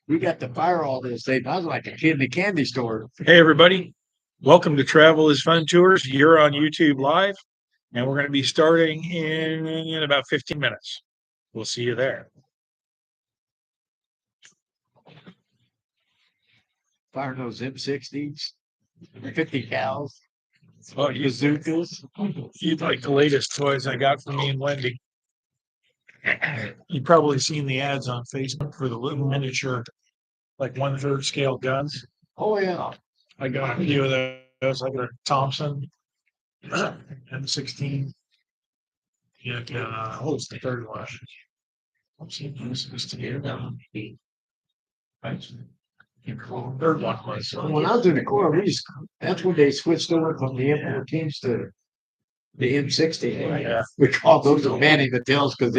We got to fire all this thing. I was like a kid in the candy store. Hey, everybody. Welcome to Travel is Fun Tours. You're on YouTube Live, and we're going to be starting in about 15 minutes. We'll see you there. Firing those M60s, 50 cows, Oh, bazookas. you'd like the latest toys I got from me and Wendy. You've probably seen the ads on Facebook for the little miniature, like 1/3 scale guns. Oh, yeah. I got a few of those. I got a Thompson M16. And what was the third one? Third one was When I was in the Corps, that's when they switched over from the M14s to the M60. Yeah. We called those the Manning the tails because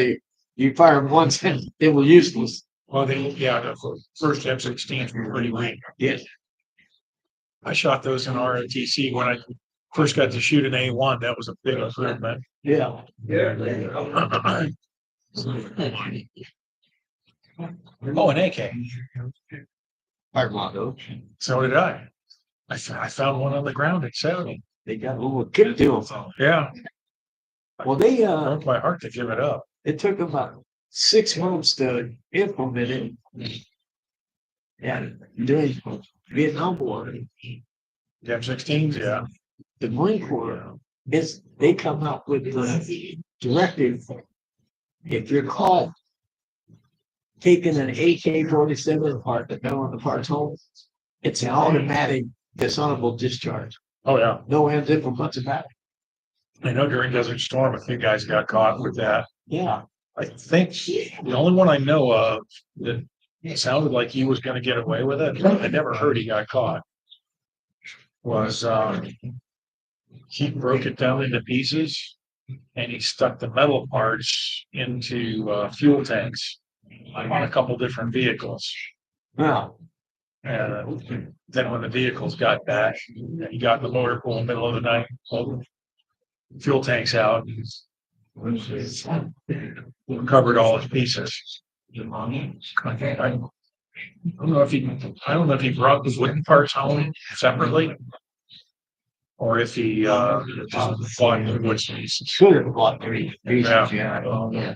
you fire them once and they were useless. Well, the first M16s were pretty weak. Yes. I shot those in ROTC when I first got to shoot an A1. That was a big improvement. Yeah. Oh, an AK. Fired one of those. So did I. I found one on the ground at Saudi. They got a little kick to them. Yeah. Well, they Broke my heart to give it up. it took about 6 months to implement it. And during Vietnam War, The M16s, yeah. the Marine Corps they come out with the directive. If you're caught taking an AK-47 apart, the metal on the parts home, it's an automatic dishonorable discharge. Oh, yeah. No ands if or buts about it. I know during Desert Storm, a few guys got caught with that. Yeah. I think the only one I know of that sounded like he was going to get away with it, I never heard he got caught, was he broke it down into pieces and he stuck the metal parts into fuel tanks on a couple different vehicles. Yeah. And then when the vehicles got back, he got in the motor pool in the middle of the night, pulled the fuel tanks out, covered all his pieces. I don't know if he brought the wooden parts home separately, or if he just bought the wood pieces. Should have bought 3 pieces. Yeah. Yeah.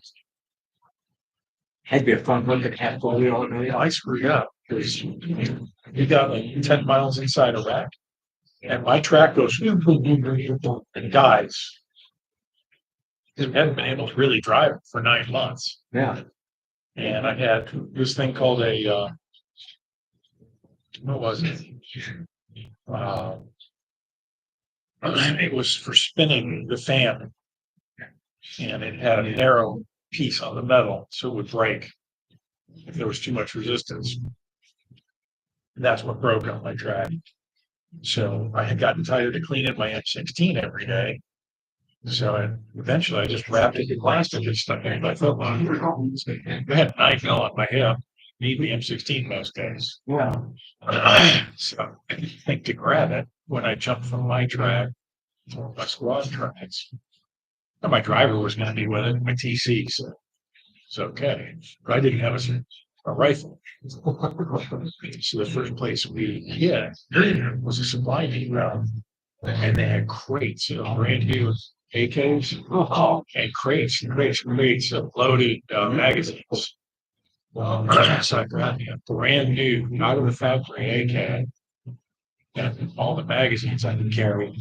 That'd be a fun one to have for you all night. I screwed up because he got like 10 miles inside Iraq, and my track goes and dies. I hadn't been able to really drive for 9 months. Yeah. And I had this thing called a what was it? It was for spinning the fan, and it had a narrow piece on the metal, so it would break if there was too much resistance. And that's what broke on my track. So I had gotten tired of cleaning my M16 every day. So eventually I just wrapped it in plastic and stuck it in my foot locker. I had a knife nail on my hip. Need the M16 most days. Yeah. So I didn't think to grab it when I jumped from my track to my squad tracks. And my driver was going to be with it, my TC, so it's okay. But I didn't have a rifle. So the first place we hit was a supply depot, and they had crates of brand new AKs and crates of loaded magazines. So I grabbed a brand new, out of the factory AK, and all the magazines I could carry.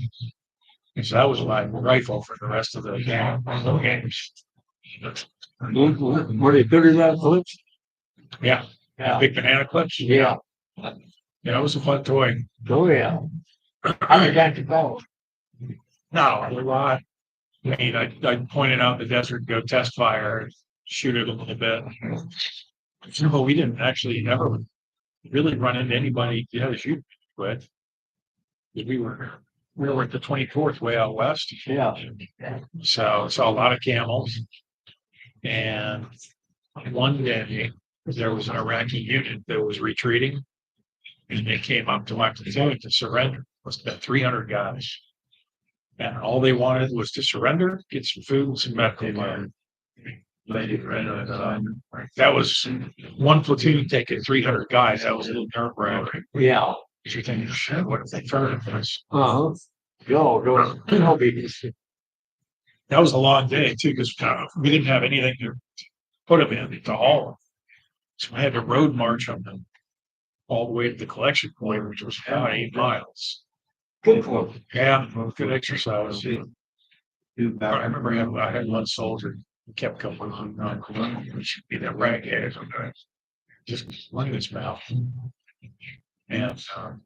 And so that was my rifle for the rest of the games. Were they 30 round clips? Yeah, Yeah. big banana clips. Yeah. Yeah, it was a fun toy. Oh, yeah. How many guys you go? No, a lot. I mean, I pointed out the desert, go test fire, shoot it a little bit. But we didn't actually ever really run into anybody you had to shoot with. We were at the 24th way out west. Yeah. So saw a lot of camels. And one day there was an Iraqi unit that was retreating, and they came up to my platoon to surrender. Must have been 300 guys. And all they wanted was to surrender, get some food and some medical money. That was one platoon taking 300 guys. That was a little nerve wracking. Yeah. You're thinking, shit, what if they turn us? Uh-huh. Go. That was a long day too, because we didn't have anything to put them in to haul them. So I had to road march them all the way to the collection point, which was about 8 miles. Good for them. Yeah, good exercise. I remember I had one soldier who kept coming on. We should be that raghead sometimes. Just look at his mouth. And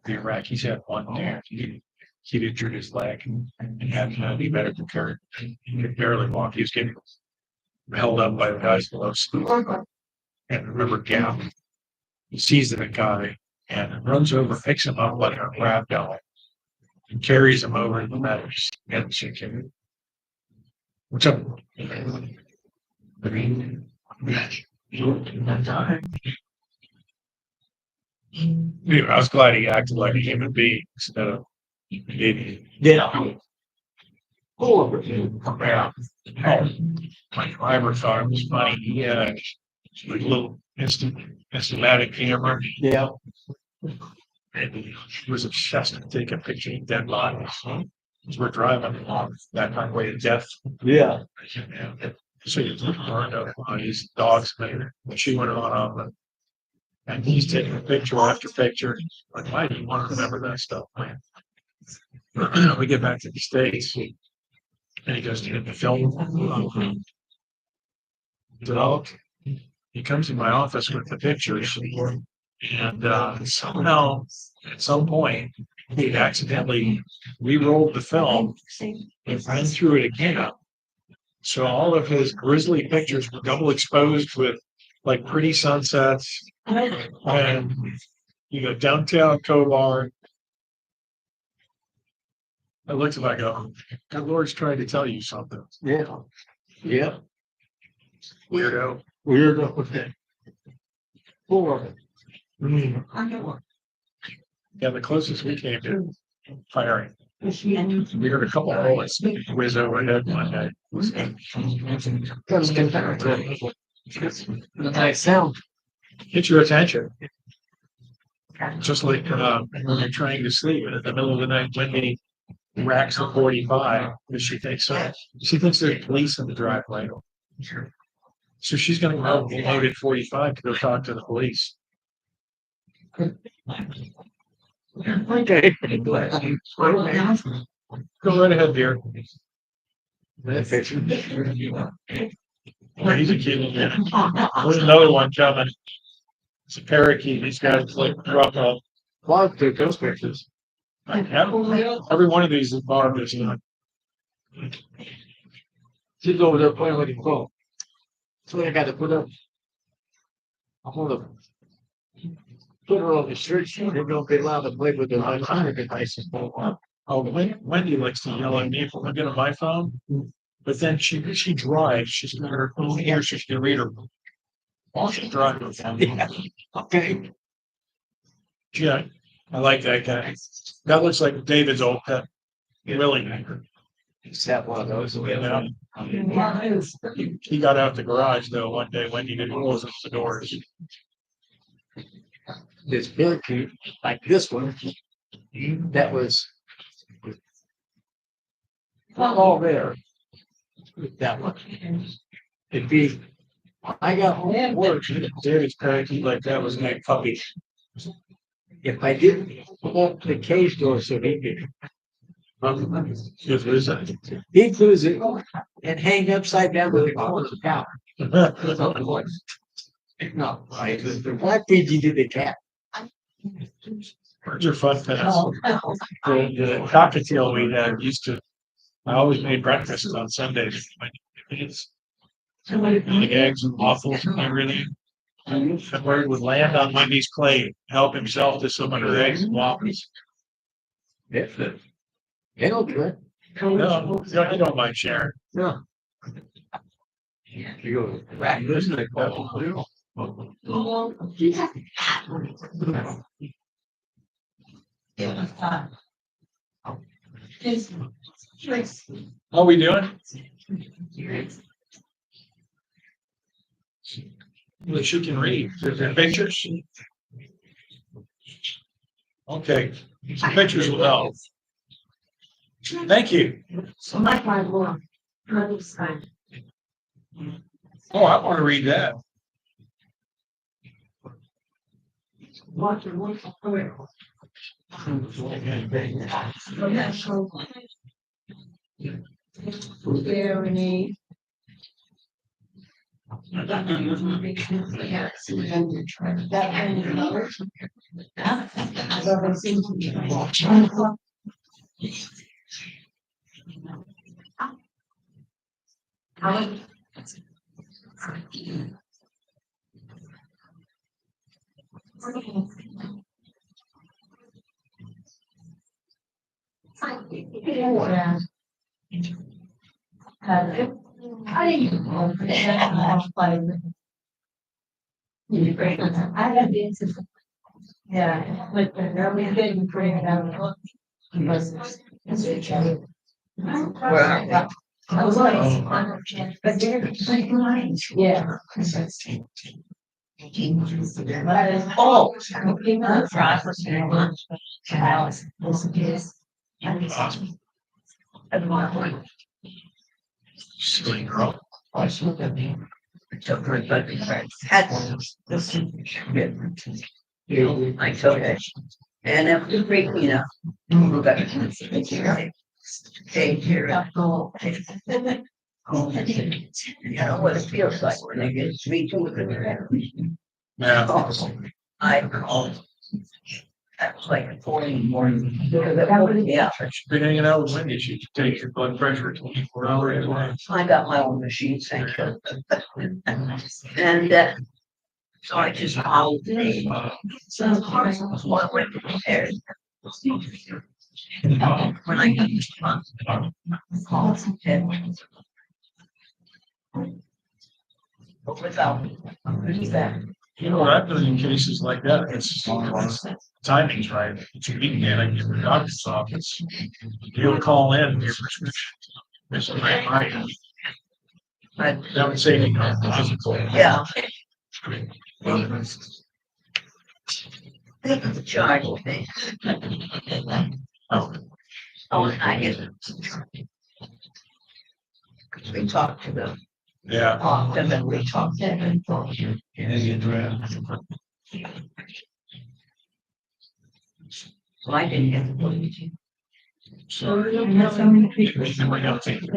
the Iraqis had one there. He'd injured his leg and had to be medical care. He could barely walk. He was getting held up by the guys below. And I remember Gavin, he sees the guy and runs over, picks him up like a rag doll, and carries him over to the medic. And she can, what's up? Anyway, I was glad he acted like a human being instead of an idiot. Yeah. Full of it. Yeah. Oh, my driver thought it was funny. He had a little instamatic camera. Yeah. And he was obsessed with taking pictures of dead bodies. As we're driving along that highway of death. Yeah. So you burned up bodies, dogs chewing on them. And he's taking picture after picture. Like, why do you want to remember that stuff, man? We get back to the States, and he goes to get the film developed. He comes in my office with the pictures, and somehow, at some point, he accidentally re-rolled the film and ran through it again. So all of his grisly pictures were double exposed with like pretty sunsets and downtown Cobar. I looked at him, I go, God Lord's trying to tell you something. Yeah. Yeah. Weirdo. Weirdo with it. Full of it. Yeah, the closest we came to firing. We heard a couple of bullets whiz overhead one night. That's good. Nice sound. Get your attention. Just like when you're trying to sleep in the middle of the night, Wendy racks the 45 because she thinks there's police in the driveway. So she's going to go a loaded 45 to go talk to the police. Okay. Go right ahead, dear. He's a kid. There's another one coming. It's a parakeet. These guys like drop off. Love took those pictures. Every one of these is bottom is She's over there playing with your phone. So I got to put up. I'm gonna put her on the shirt. She's gonna be allowed to play with the electronic devices for a while. Oh, Wendy likes to yell at me if I'm getting my phone, but then she drives. She's got her phone here. She can read her while she's driving. Yeah. Okay. Yeah, I like that guy. That looks like David's old pet. Really. Is that one of those? Yeah. He got out the garage though one day. Wendy didn't close the doors. This parakeet, like this one, that was not all there. That one. It'd be, I got home from work. David's parakeet like that was named Puppy. If I didn't open the cage door so he could, he'd lose it and hang upside down with the corner of the cow. No, right. Why did you do the cat? Birds are fun pets. The cockatiel we had used to, I always made breakfast on Sundays. It's like eggs and waffles and everything. The bird would land on Wendy's plate, help himself to some of her eggs and waffles. Yeah. They don't care. No, you don't mind sharing. No. You go, rat, this is How we doing? English you can read. Is there pictures? Okay, some pictures will help. Thank you. So like my law. Sign. Oh, I want to read that. Water. Very. Yeah. I didn't know. I have been to. Yeah, but we didn't bring it out. Well, I was like, but they're like lines. Yeah. Oh, try for Alice. Awesome. Silly girl. Took her buddy friends. Had this. Like, okay. And it was great, you know. Stay here. You know what it feels like when they get 3, 2 of them. Yeah. I called. That was like 4 in the morning. Yeah, Been hanging out with Wendy. She can take your blood pressure 24 hours a day. I got my own machine, thank you. And so I just called. So of course, I went prepared. When I got this month, called and without that. You know what I've done in cases like that? It's timing's right. It's a weekend. I get the doctor's office. He'll call in your prescription. It's a great right. But That would save you physical. yeah. The charge thing. Oh, Oh, and I get it. Because we talked to them yeah. often and we talked to them. So I didn't get the bulletin. So, So many people. we got to take the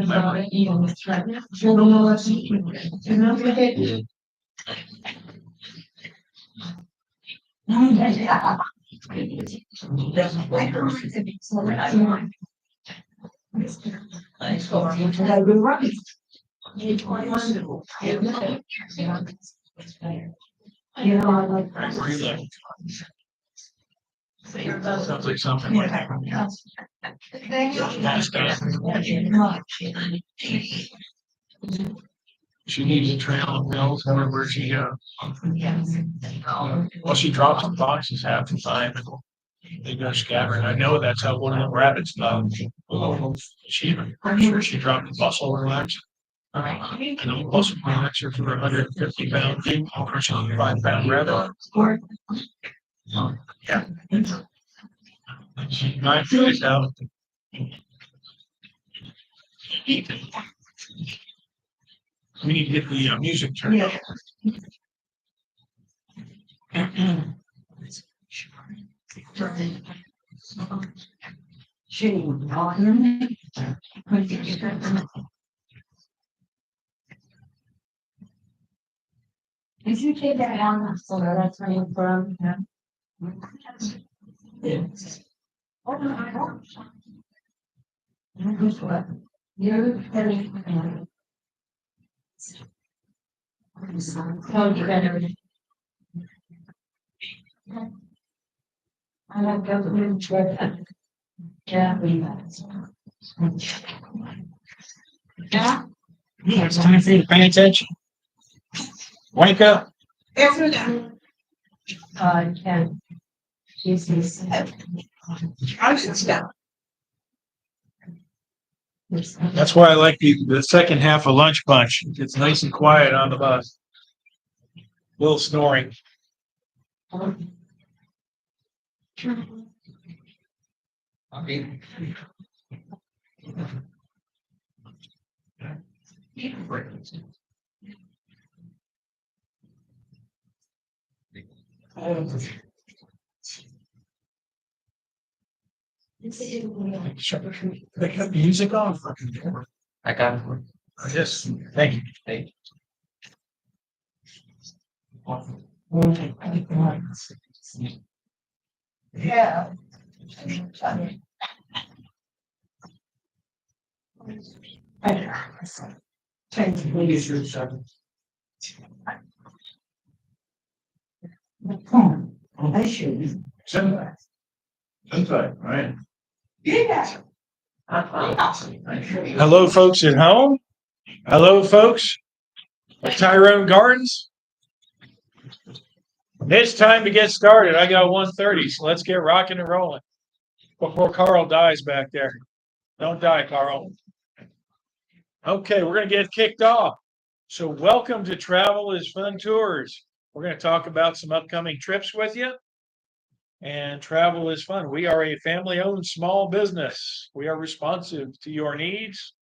You know, I like. Where you live? Sounds like something like that. She needs a trail of bills wherever she goes. Well, she drops the boxes half the time and they go scattering. I know that's how one of the rabbits does. I'm sure she dropped the bustle relaxer. And the bustle relaxer for 150-pound thing, for 5-pound rabbit. Yeah. She might figure out. We need to get the music turned up. If you take that down, so that's where you're from. Oh my gosh. You're very. Oh, you better. I like government. Yeah. Yeah. It's time for you to pay attention. Wake up. Yeah. Jesus. I should stop. That's why I like the second half of Lunch Bunch. It's nice and quiet on the bus. little snoring. They got music on. I got Yes, thank you. Yeah. I should. Right. Yeah. Hello, folks at home. Hello, folks at Tyrone Gardens. It's time to get started. I got 1:30, so let's get rocking and rolling before Carl dies back there. Don't die, Carl. Okay, we're going to get kicked off. So welcome to Travel is Fun Tours. We're going to talk about some upcoming trips with you. And travel is fun. We are a family-owned small business. We are responsive to your needs.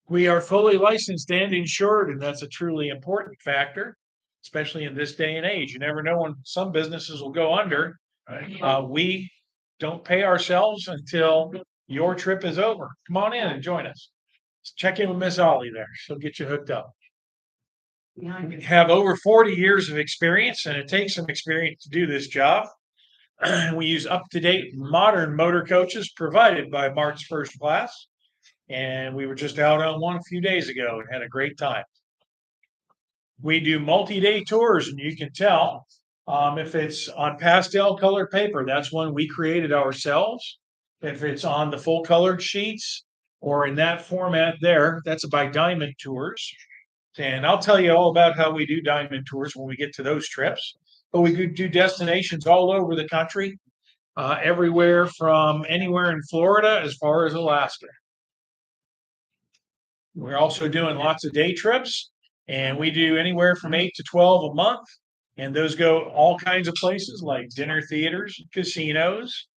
We are fully licensed and insured, and that's a truly important factor, especially in this day and age. You never know when some businesses will go under. We don't pay ourselves until your trip is over. Come on in and join us. Check in with Miss Ollie there. She'll get you hooked up. We have over 40 years of experience, and it takes some experience to do this job. We use up-to-date modern motor coaches provided by Mark's First Class. And we were just out on one a few days ago and had a great time. We do multi-day tours, and you can tell if it's on pastel colored paper, that's one we created ourselves. If it's on the full colored sheets or in that format there, that's by Diamond Tours. And I'll tell you all about how we do Diamond Tours when we get to those trips. But we do destinations all over the country, everywhere from anywhere in Florida as far as Alaska. We're also doing lots of day trips, and we do anywhere from 8 to 12 a month. And those go all kinds of places like dinner theaters, casinos,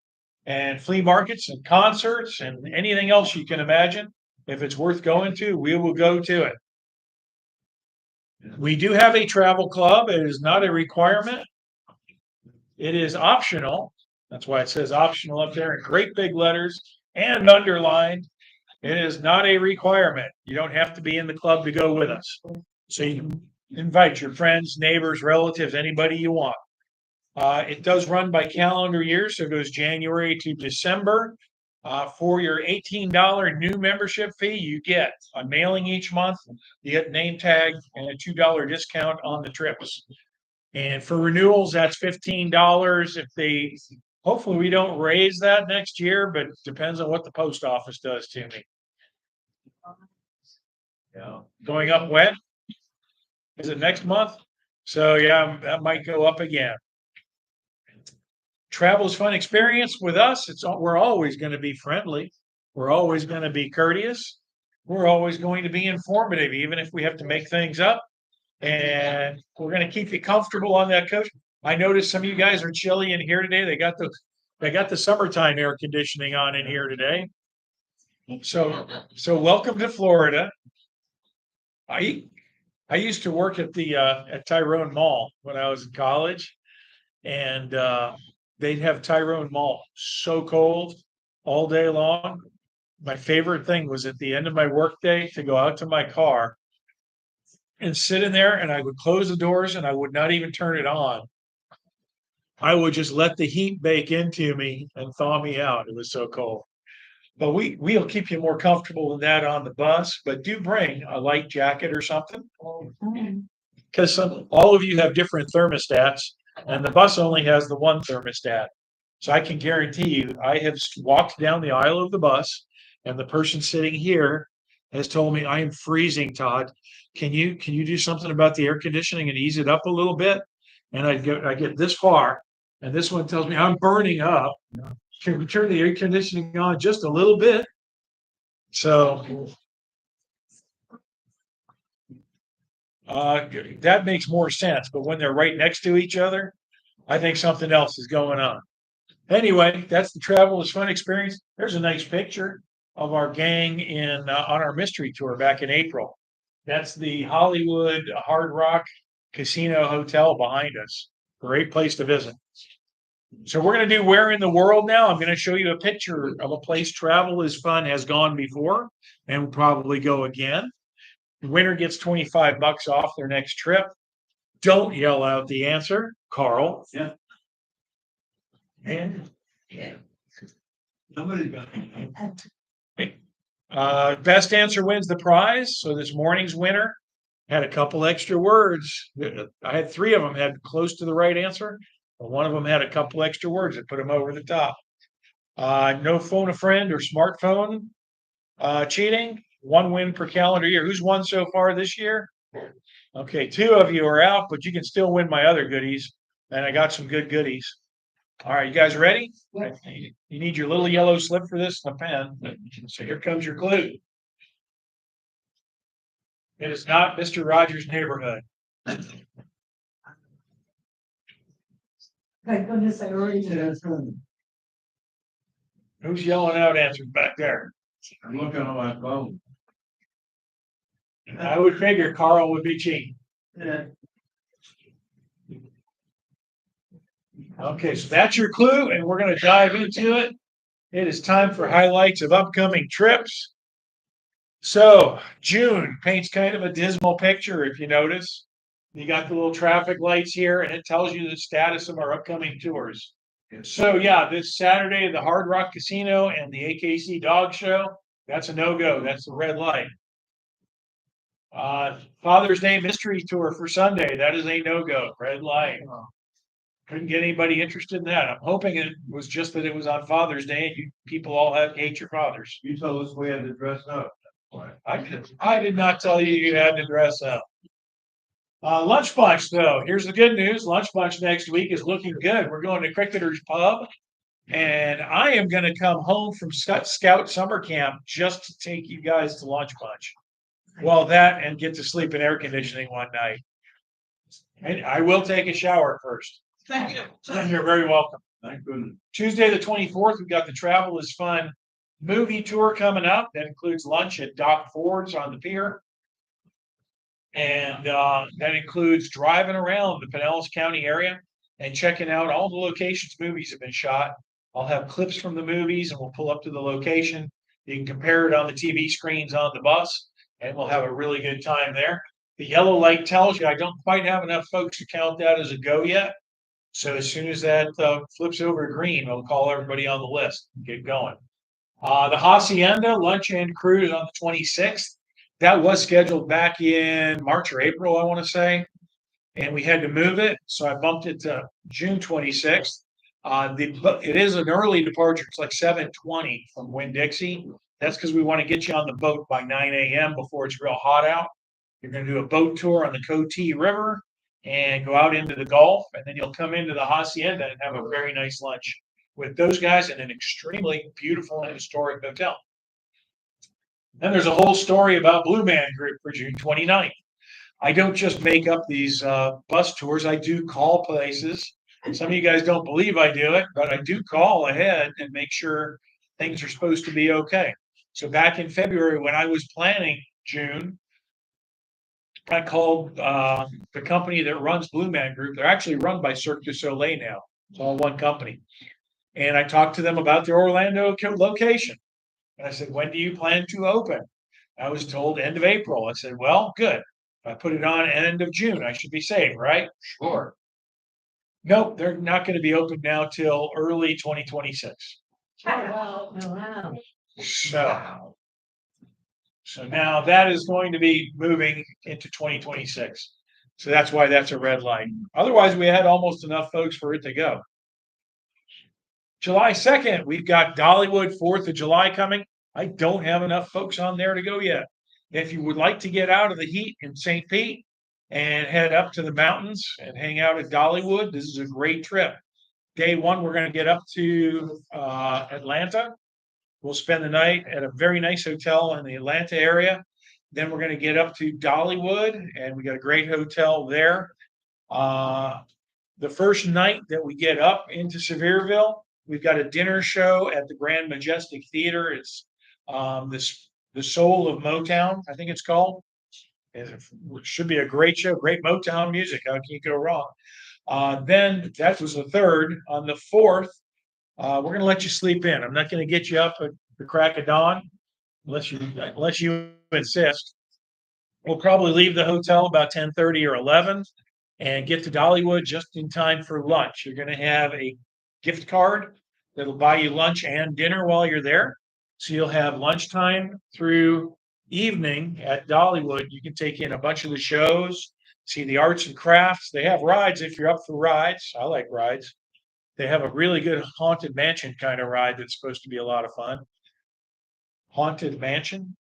and flea markets and concerts and anything else you can imagine. If it's worth going to, we will go to it. We do have a travel club. It is not a requirement. It is optional. That's why it says optional up there in great big letters and underlined. It is not a requirement. You don't have to be in the club to go with us. So you can invite your friends, neighbors, relatives, anybody you want. It does run by calendar year, so it goes January to December. For your $18 new membership fee, you get a mailing each month, you get name tag, and a $2 discount on the trips. And for renewals, that's $15. Hopefully we don't raise that next year, but it depends on what the post office does to me. Yeah, going up when? Is it next month? So yeah, that might go up again. Travel's fun experience with us. We're always going to be friendly. We're always going to be courteous. We're always going to be informative, even if we have to make things up. And we're going to keep you comfortable on that coach. I noticed some of you guys are chilly in here today. They got the summertime air conditioning on in here today. So welcome to Florida. I used to work at the at Tyrone Mall when I was in college, and they'd have Tyrone Mall so cold all day long. My favorite thing was at the end of my workday to go out to my car and sit in there, and I would close the doors and I would not even turn it on. I would just let the heat bake into me and thaw me out. It was so cold. But we'll keep you more comfortable than that on the bus. But do bring a light jacket or something, because all of you have different thermostats, and the bus only has the one thermostat. So I can guarantee you, I have walked down the aisle of the bus, and the person sitting here has told me, "I am freezing, Todd. Can you do something about the air conditioning and ease it up a little bit?" And I get this far, and this one tells me, "I'm burning up. Can we turn the air conditioning on just a little bit?" So That makes more sense. But when they're right next to each other, I think something else is going on. Anyway, that's the Travel is Fun experience. There's a nice picture of our gang in on our mystery tour back in April. That's the Hollywood Hard Rock Casino Hotel behind us. Great place to visit. So we're going to do Where in the World now. I'm going to show you a picture of a place Travel is Fun has gone before and will probably go again. The winner gets $25 off their next trip. Don't yell out the answer, Carl. Yeah. And Yeah. Somebody's got. best answer wins the prize. So this morning's winner had a couple extra words. I had three of them had close to the right answer, but one of them had a couple extra words that put them over the top. No phone a friend or smartphone cheating. One win per calendar year. Who's won so far this year? Okay, two of you are out, but you can still win my other goodies. And I got some good goodies. All right, you guys ready? You need your little yellow slip for this and a pen. So here comes your clue. It is not Mr. Rogers' Neighborhood. Thank goodness I already did. Who's yelling out answers back there? I'm looking on my phone. I would figure Carl would be cheating. Yeah. Okay, so that's your clue, and we're going to dive into it. It is time for highlights of upcoming trips. So, June paints kind of a dismal picture, if you notice. You got the little traffic lights here, and it tells you the status of our upcoming tours. So, yeah, this Saturday, the Hard Rock Casino and the AKC Dog Show, that's a no-go. That's the red light. Father's Day Mystery Tour for Sunday, that is a no-go. Red light. Couldn't get anybody interested in that. I'm hoping it was just that it was on Father's Day and you people all hate your fathers. You told us we had to dress up. I did not tell you you had to dress up. Lunch Bunch, though. Here's the good news. Lunch Bunch next week is looking good. We're going to Cricketers Pub, and I am going to come home from Scout Summer Camp just to take you guys to Lunch Bunch. Well, that and get to sleep in air conditioning one night. And I will take a shower first. Thank you. You're very welcome. Thank goodness. Tuesday, the 24th, we've got the Travel is Fun movie tour coming up. That includes lunch at Doc Ford's on the pier. And that includes driving around the Pinellas County area and checking out all the locations movies have been shot. I'll have clips from the movies and we'll pull up to the location. You can compare it on the TV screens on the bus, and we'll have a really good time there. The yellow light tells you I don't quite have enough folks to count that as a go yet. So as soon as that flips over green, we'll call everybody on the list and get going. The Hacienda Lunch and Cruise on the 26th. That was scheduled back in March or April, I want to say. And we had to move it. So I bumped it to June 26th. It is an early departure. It's like 7:20 from Winn-Dixie. That's because we want to get you on the boat by 9 a.m. before it's real hot out. You're going to do a boat tour on the Coatee River and go out into the Gulf, and then you'll come into the Hacienda and have a very nice lunch with those guys in an extremely beautiful and historic hotel. Then there's a whole story about Blue Man Group for June 29th. I don't just make up these bus tours. I do call places. Some of you guys don't believe I do it, but I do call ahead and make sure things are supposed to be okay. So back in February, when I was planning June, I called the company that runs Blue Man Group. They're actually run by Cirque du Soleil now. It's all one company. And I talked to them about their Orlando location. And I said, when do you plan to open? I was told end of April. I said, well, good. If I put it on end of June, I should be safe, right? Sure. Nope, they're not going to be open now till early 2026. Oh, wow. So now that is going to be moving into 2026. So that's why that's a red light. Otherwise, we had almost enough folks for it to go. July 2nd, we've got Dollywood 4th of July coming. I don't have enough folks on there to go yet. If you would like to get out of the heat in St. Pete and head up to the mountains and hang out at Dollywood, this is a great trip. Day one, we're going to get up to Atlanta. We'll spend the night at a very nice hotel in the Atlanta area. Then we're going to get up to Dollywood, and we got a great hotel there. The first night that we get up into Sevierville, we've got a dinner show at the Grand Majestic Theater. It's the Soul of Motown, I think it's called. It should be a great show, great Motown music. How can you go wrong? Then that was the third. On the fourth, we're going to let you sleep in. I'm not going to get you up at the crack of dawn unless you insist. We'll probably leave the hotel about 10:30 or 11 and get to Dollywood just in time for lunch. You're going to have a gift card that'll buy you lunch and dinner while you're there. So you'll have lunchtime through evening at Dollywood. You can take in a bunch of the shows, see the arts and crafts. They have rides if you're up for rides. I like rides. They have a really good Haunted Mansion kind of ride that's supposed to be a lot of fun. Haunted Mansion?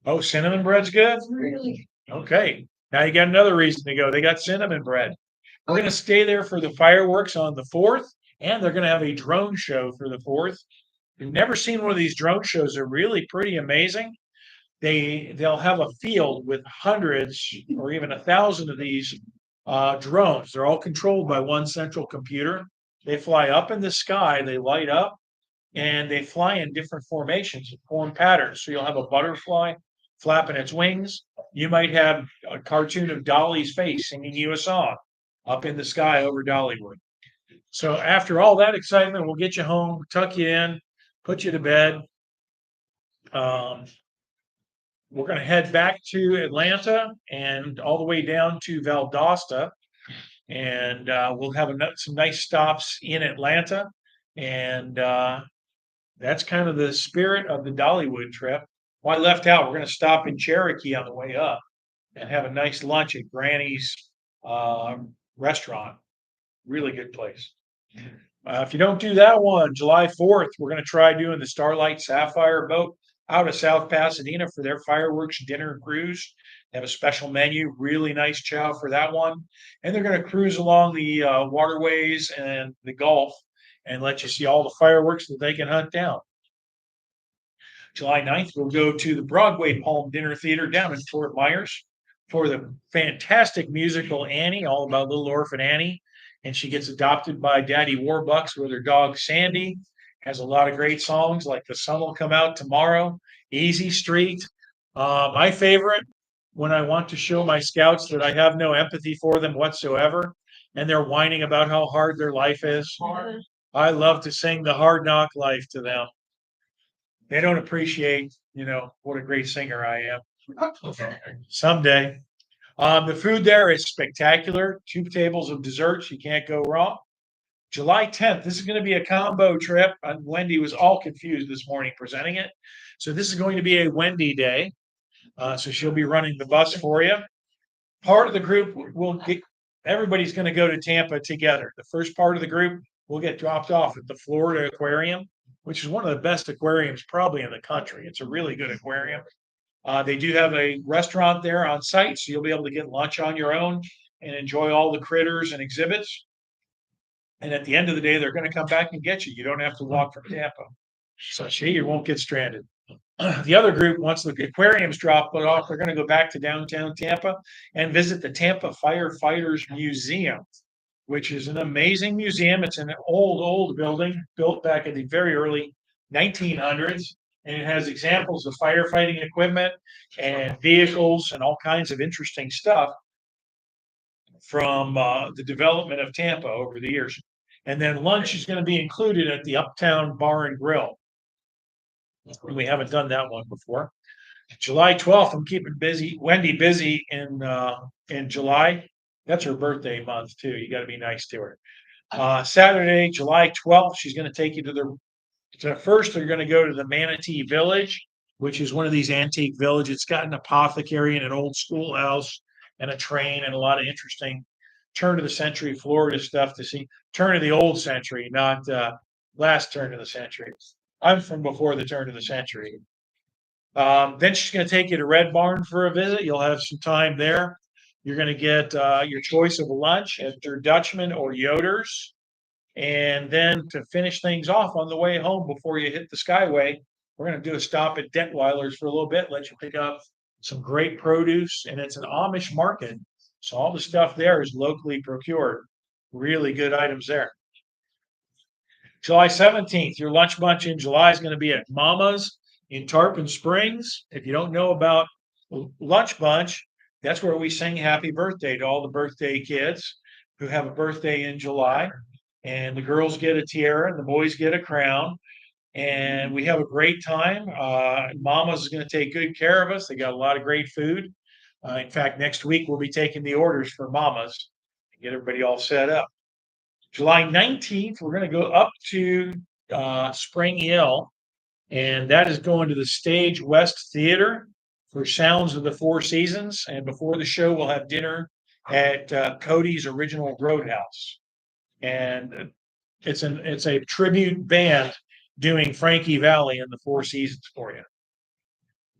Oh, cinnamon bread's good? Really? Okay. Now you got another reason to go. They got cinnamon bread. We're going to stay there for the fireworks on the 4th, and they're going to have a drone show for the 4th. If you've never seen one of these drone shows, they're really pretty amazing. They'll have a field with hundreds or even 1,000 of these drones. They're all controlled by one central computer. They fly up in the sky, they light up, and they fly in different formations and form patterns. So you'll have a butterfly flapping its wings. You might have a cartoon of Dolly's face singing you a song up in the sky over Dollywood. So after all that excitement, we'll get you home, tuck you in, put you to bed. We're going to head back to Atlanta and all the way down to Valdosta. And we'll have some nice stops in Atlanta. And that's kind of the spirit of the Dollywood trip. Well, I left out, we're going to stop in Cherokee on the way up and have a nice lunch at Granny's restaurant. Really good place. If you don't do that one, July 4th, we're going to try doing the Starlight Sapphire boat out of South Pasadena for their fireworks dinner cruise. They have a special menu, really nice chow for that one. And they're going to cruise along the waterways and the Gulf and let you see all the fireworks that they can hunt down. July 9th, we'll go to the Broadway Palm Dinner Theater down in Fort Myers for the fantastic musical Annie, all about little orphan Annie. And she gets adopted by Daddy Warbucks with her dog Sandy. Has a lot of great songs like The Sun Will Come Out Tomorrow, Easy Street. My favorite, when I want to show my scouts that I have no empathy for them whatsoever, and they're whining about how hard their life is. I love to sing the Hard Knock Life to them. They don't appreciate, what a great singer I am. Someday. The food there is spectacular. 2 tables of desserts. You can't go wrong. July 10th, this is going to be a combo trip. Wendy was all confused this morning presenting it. So this is going to be a Wendy day. So she'll be running the bus for you. Part of the group everybody's going to go to Tampa together. The first part of the group will get dropped off at the Florida Aquarium, which is one of the best aquariums probably in the country. It's a really good aquarium. They do have a restaurant there on site, so you'll be able to get lunch on your own and enjoy all the critters and exhibits. And at the end of the day, they're going to come back and get you. You don't have to walk from Tampa. So you won't get stranded. The other group, once the aquariums drop it off, they're going to go back to downtown Tampa and visit the Tampa Firefighters Museum, which is an amazing museum. It's an old building built back in the very early 1900s. And it has examples of firefighting equipment and vehicles and all kinds of interesting stuff from the development of Tampa over the years. And then lunch is going to be included at the Uptown Bar and Grill. We haven't done that one before. July 12th, I'm keeping Wendy busy in July. That's her birthday month too. You got to be nice to her. Saturday, July 12th, she's going to take you first, they're going to go to the Manatee Village, which is one of these antique villages. It's got an apothecary and an old schoolhouse and a train and a lot of interesting turn of the century Florida stuff to see. Turn of the old century, not last turn of the century. I'm from before the turn of the century. Then she's going to take you to Red Barn for a visit. You'll have some time there. You're going to get your choice of a lunch at Der Dutchman or Yoder's. And then to finish things off on the way home before you hit the Skyway, we're going to do a stop at Detweiler's for a little bit, let you pick up some great produce, and it's an Amish market. So all the stuff there is locally procured. Really good items there. July 17th, your lunch bunch in July is going to be at Mama's in Tarpon Springs. If you don't know about lunch bunch, that's where we sing happy birthday to all the birthday kids who have a birthday in July. And the girls get a tiara and the boys get a crown. And we have a great time. Mama's is going to take good care of us. They got a lot of great food. In fact, next week we'll be taking the orders for Mama's to get everybody all set up. July 19th, we're going to go up to Spring Hill, and that is going to the Stage West Theater for Sounds of the Four Seasons. And before the show, we'll have dinner at Cody's Original Roadhouse. And it's a tribute band doing Frankie Valli and the Four Seasons for you.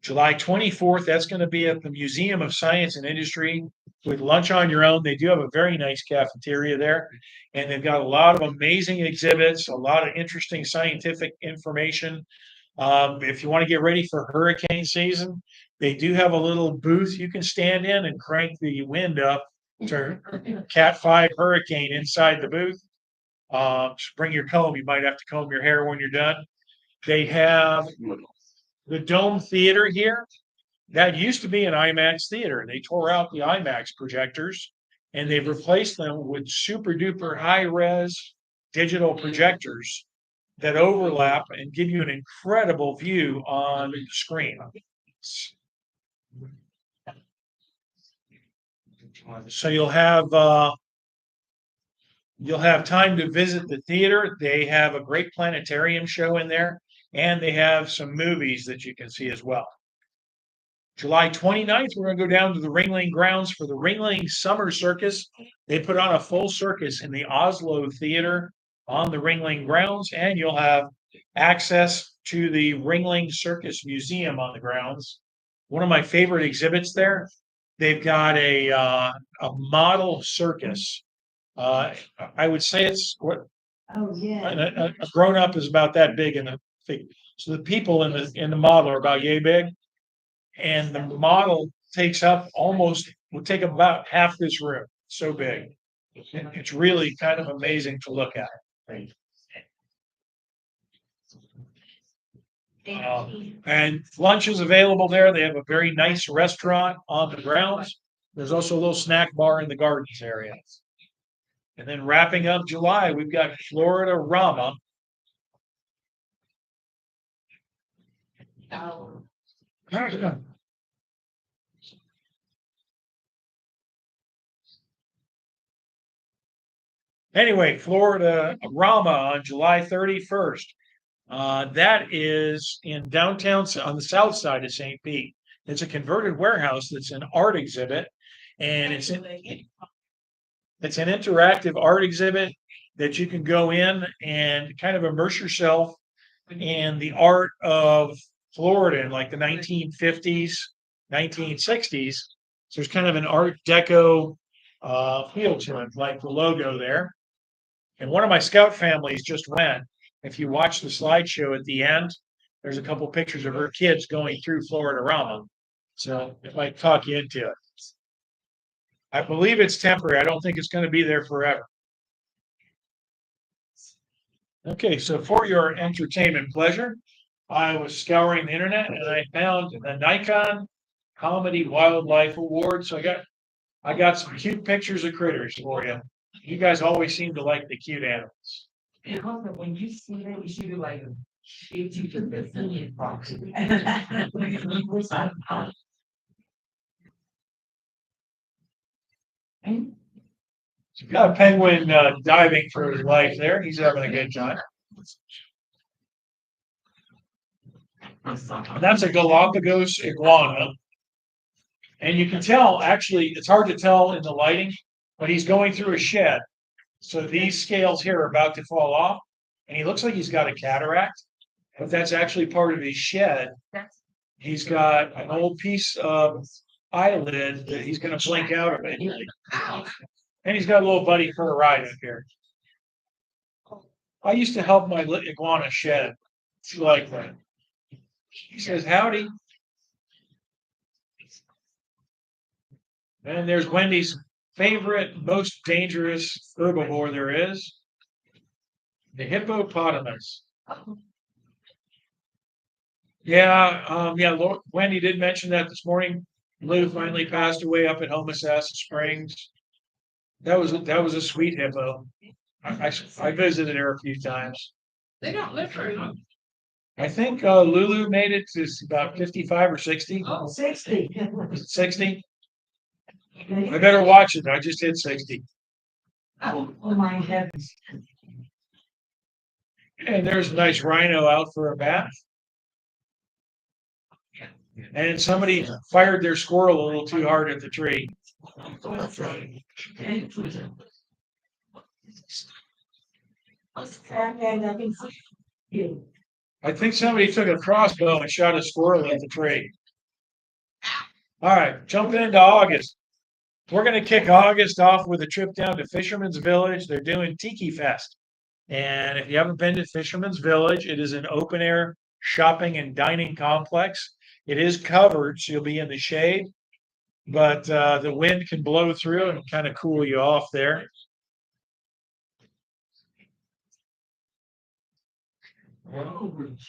July 24th, that's going to be at the Museum of Science and Industry with lunch on your own. They do have a very nice cafeteria there, and they've got a lot of amazing exhibits, a lot of interesting scientific information. If you want to get ready for hurricane season, they do have a little booth you can stand in and crank the wind up to Cat 5 hurricane inside the booth. Bring your comb. You might have to comb your hair when you're done. They have the Dome Theater here. That used to be an IMAX theater. They tore out the IMAX projectors and they've replaced them with super duper high res digital projectors that overlap and give you an incredible view on the screen. So you'll have time to visit the theater. They have a great planetarium show in there, and they have some movies that you can see as well. July 29th, we're going to go down to the Ringling grounds for the Ringling Summer Circus. They put on a full circus in the Oslo Theater on the Ringling grounds, and you'll have access to the Ringling Circus Museum on the grounds. One of my favorite exhibits there, they've got a model circus. I would say it's what a grown up is about that big, and so the people in the model are about yay big, and the model would take up about half this room. So big, it's really kind of amazing to look at. And lunch is available there. They have a very nice restaurant on the grounds. There's also a little snack bar in the gardens area. And then wrapping up July, we've got Florida Rama. Anyway, Florida Rama on July 31st. That is in downtown on the south side of St. Pete. It's a converted warehouse that's an art exhibit, and it's an interactive art exhibit that you can go in and kind of immerse yourself in the art of Florida in like the 1950s, 1960s. So there's kind of an Art Deco feel to it, like the logo there. And one of my scout families just went. If you watch the slideshow at the end, there's a couple pictures of her kids going through Florida Rama. So it might talk you into it. I believe it's temporary. I don't think it's going to be there forever. Okay, so for your entertainment pleasure, I was scouring the internet and I found the Nikon Comedy Wildlife Award. So I got some cute pictures of critters for you. You guys always seem to like the cute animals. And also, when you see that, you should be like, if you took the Indian box. Got a penguin diving for his life there. He's having a good time. That's a Galapagos iguana. And you can tell, actually, it's hard to tell in the lighting, but he's going through a shed. So these scales here are about to fall off, and he looks like he's got a cataract, but that's actually part of his shed. He's got an old piece of eyelid that he's going to blink out of it. And he's got a little buddy for a ride up here. I used to help my iguana shed. She liked that. He says, howdy. And there's Wendy's favorite, most dangerous herbivore there is, the hippopotamus. Yeah, Wendy did mention that this morning. Lou finally passed away up at Homosassa Springs. That was a sweet hippo. I visited her a few times. They don't live very long. I think Lulu made it to about 55 or 60. Oh, 60. 60. I better watch it. I just hit 60. Oh, my heavens. And there's a nice rhino out for a bath. And somebody fired their squirrel a little too hard at the tree. I think somebody took a crossbow and shot a squirrel at the tree. All right, jumping into August. We're going to kick August off with a trip down to Fisherman's Village. They're doing Tiki Fest. And if you haven't been to Fisherman's Village, it is an open air shopping and dining complex. It is covered, so you'll be in the shade, but the wind can blow through and kind of cool you off there.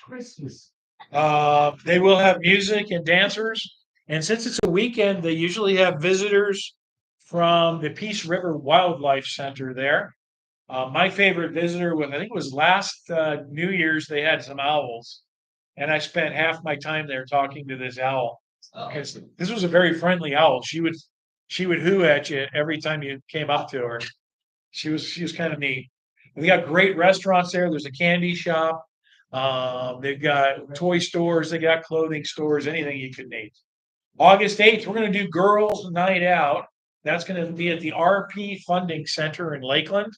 Christmas. They will have music and dancers. And since it's a weekend, they usually have visitors from the Peace River Wildlife Center there. My favorite visitor was, I think it was last New Year's, they had some owls. And I spent half my time there talking to this owl. Because this was a very friendly owl. She would hoo at you every time you came up to her. She was kind of neat. They got great restaurants there. There's a candy shop. They've got toy stores. They got clothing stores. Anything you could need. August 8th, we're going to do Girls Night Out. That's going to be at the RP Funding Center in Lakeland.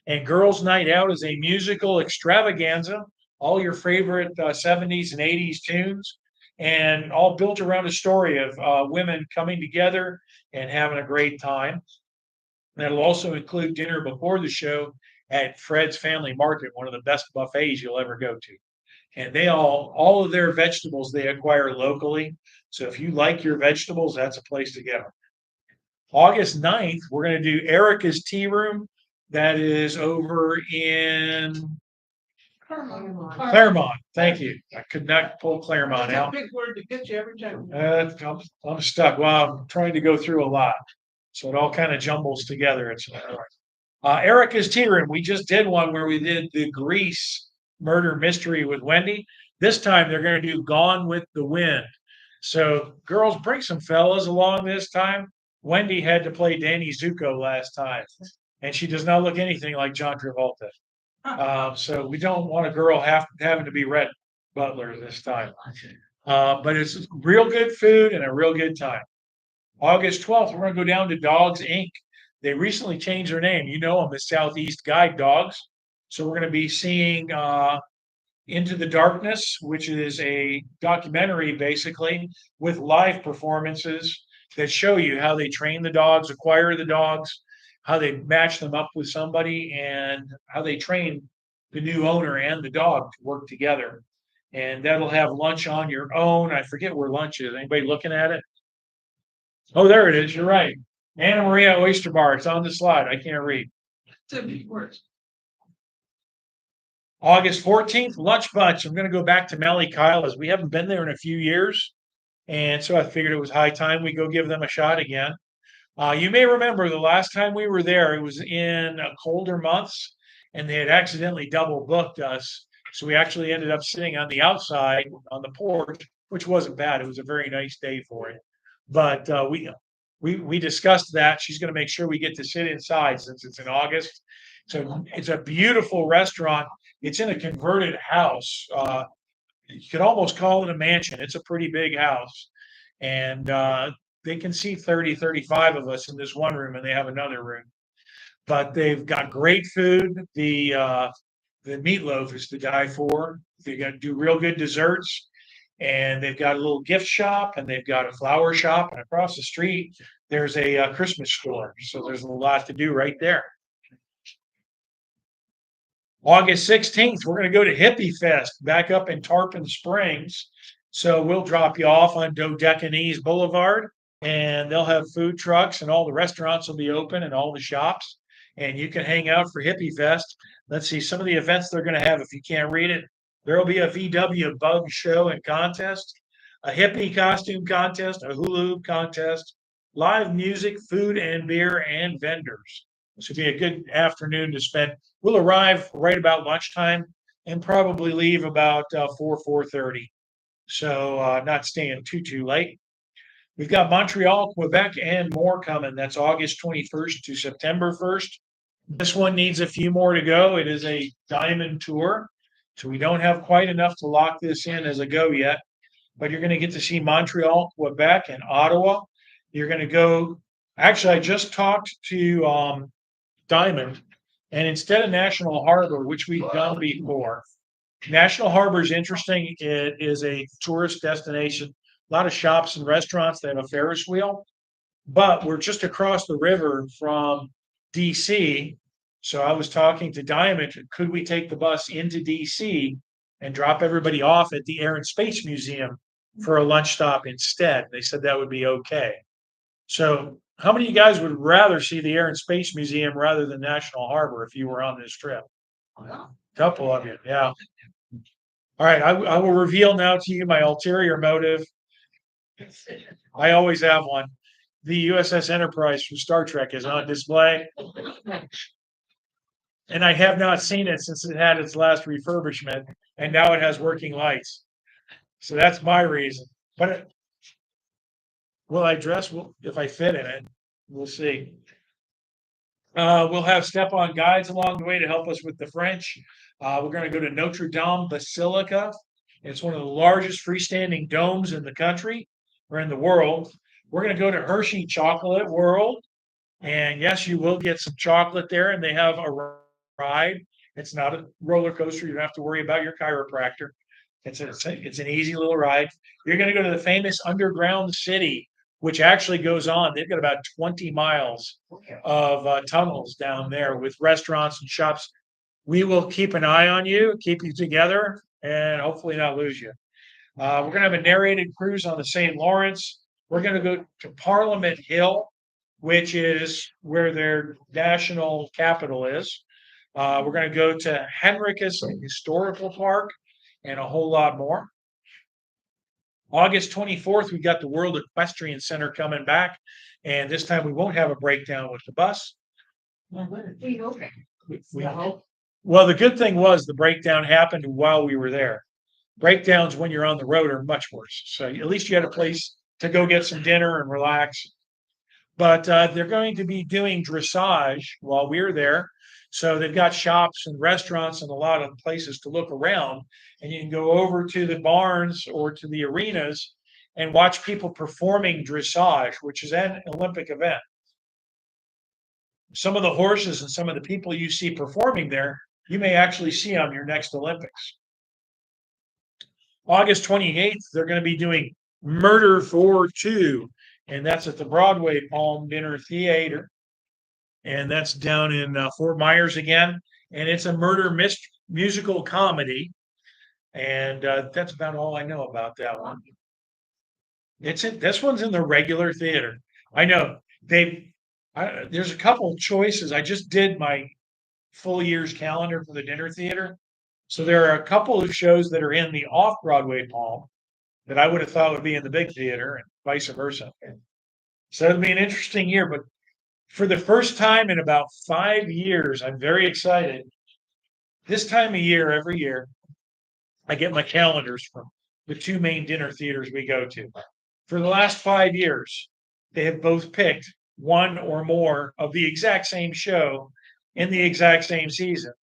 And Girls Night Out is a musical extravaganza. All your favorite 70s and 80s tunes, and all built around a story of women coming together and having a great time. That'll also include dinner before the show at Fred's Family Market, one of the best buffets you'll ever go to. And they all of their vegetables they acquire locally. So if you like your vegetables, that's a place to go. August 9th, we're going to do Erica's Tea Room. That is over in Claremont. Thank you. I could not pull Claremont out. Big word to get you every time. I'm stuck. Well, I'm trying to go through a lot. So it all kind of jumbles together. It's Erica's Tea Room. We just did one where we did the Grease murder mystery with Wendy. This time they're going to do Gone with the Wind. So girls, bring some fellas along this time. Wendy had to play Danny Zuko last time, and she does not look anything like John Travolta. So we don't want a girl having to be Red Butler this time. But it's real good food and a real good time. August 12th, we're going to go down to Dogs Inc. They recently changed their name. You know them as Southeast Guide Dogs. So we're going to be seeing Into the Darkness, which is a documentary basically with live performances that show you how they train the dogs, acquire the dogs, how they match them up with somebody, and how they train the new owner and the dog to work together. And that'll have lunch on your own. I forget where lunch is. Anybody looking at it? Oh, there it is. You're right. Anna Maria Oyster Bar. It's on the slide. I can't read. August 14th, Lunch Bunch. I'm going to go back to Melly Kyla's. We haven't been there in a few years. And so I figured it was high time we go give them a shot again. You may remember the last time we were there, it was in colder months, and they had accidentally double booked us. So we actually ended up sitting on the outside on the porch, which wasn't bad. It was a very nice day for it. But we discussed that. She's going to make sure we get to sit inside since it's in August. So it's a beautiful restaurant. It's in a converted house. You could almost call it a mansion. It's a pretty big house. And they can see 30, 35 of us in this one room, and they have another room. But they've got great food. The meatloaf is to die for. They got to do real good desserts. And they've got a little gift shop, and they've got a flower shop. And across the street, there's a Christmas store. So there's a lot to do right there. August 16th, we're going to go to Hippie Fest back up in Tarpon Springs. So we'll drop you off on Dodecanese Boulevard, and they'll have food trucks, and all the restaurants will be open and all the shops. And you can hang out for Hippie Fest. Let's see some of the events they're going to have. If you can't read it, there will be a VW bug show and contest, a hippie costume contest, a hula hoop contest, live music, food and beer, and vendors. This would be a good afternoon to spend. We'll arrive right about lunchtime and probably leave about 4:30. So not staying too late. We've got Montreal, Quebec, and more coming. That's August 21st to September 1st. This one needs a few more to go. It is a diamond tour. So we don't have quite enough to lock this in as a go yet. But you're going to get to see Montreal, Quebec, and Ottawa. You're going to go. Actually, I just talked to Diamond, and instead of National Harbor, which we've done before, National Harbor is interesting. It is a tourist destination, a lot of shops and restaurants. They have a Ferris wheel, but we're just across the river from DC. So I was talking to Diamond, could we take the bus into DC and drop everybody off at the Air and Space Museum for a lunch stop instead? They said that would be okay. So how many of you guys would rather see the Air and Space Museum rather than National Harbor if you were on this trip? A couple of you, yeah. All right, I will reveal now to you my ulterior motive. I always have one. The USS Enterprise from Star Trek is on display. And I have not seen it since it had its last refurbishment, and now it has working lights. So that's my reason. But will I dress? If I fit in it, we'll see. We'll have step-on guides along the way to help us with the French. We're going to go to Notre Dame Basilica. It's one of the largest freestanding domes in the country or in the world. We're going to go to Hershey Chocolate World. And yes, you will get some chocolate there, and they have a ride. It's not a roller coaster. You don't have to worry about your chiropractor. It's an easy little ride. You're going to go to the famous underground city, which actually goes on. They've got about 20 miles of tunnels down there with restaurants and shops. We will keep an eye on you, keep you together, and hopefully not lose you. We're going to have a narrated cruise on the St. Lawrence. We're going to go to Parliament Hill, which is where their national capital is. We're going to go to Henricus Historical Park and a whole lot more. August 24th, we got the World Equestrian Center coming back, and this time we won't have a breakdown with the bus. Well, the good thing was the breakdown happened while we were there. Breakdowns when you're on the road are much worse. So at least you had a place to go get some dinner and relax. But they're going to be doing dressage while we're there. So they've got shops and restaurants and a lot of places to look around. And you can go over to the barns or to the arenas and watch people performing dressage, which is an Olympic event. Some of the horses and some of the people you see performing there, you may actually see on your next Olympics. August 28th, they're going to be doing Murder for Two, and that's at the Broadway Palm Dinner Theater. And that's down in Fort Myers again. And it's a murder musical comedy. And that's about all I know about that one. This one's in the regular theater. I know there's a couple choices. I just did my full year's calendar for the dinner theater. So there are a couple of shows that are in the off-Broadway Palm that I would have thought would be in the big theater and vice versa. So it'll be an interesting year, but for the first time in about 5 years, I'm very excited. This time of year, every year, I get my calendars from the two main dinner theaters we go to. For the last 5 years, they have both picked one or more of the exact same show in the exact same season.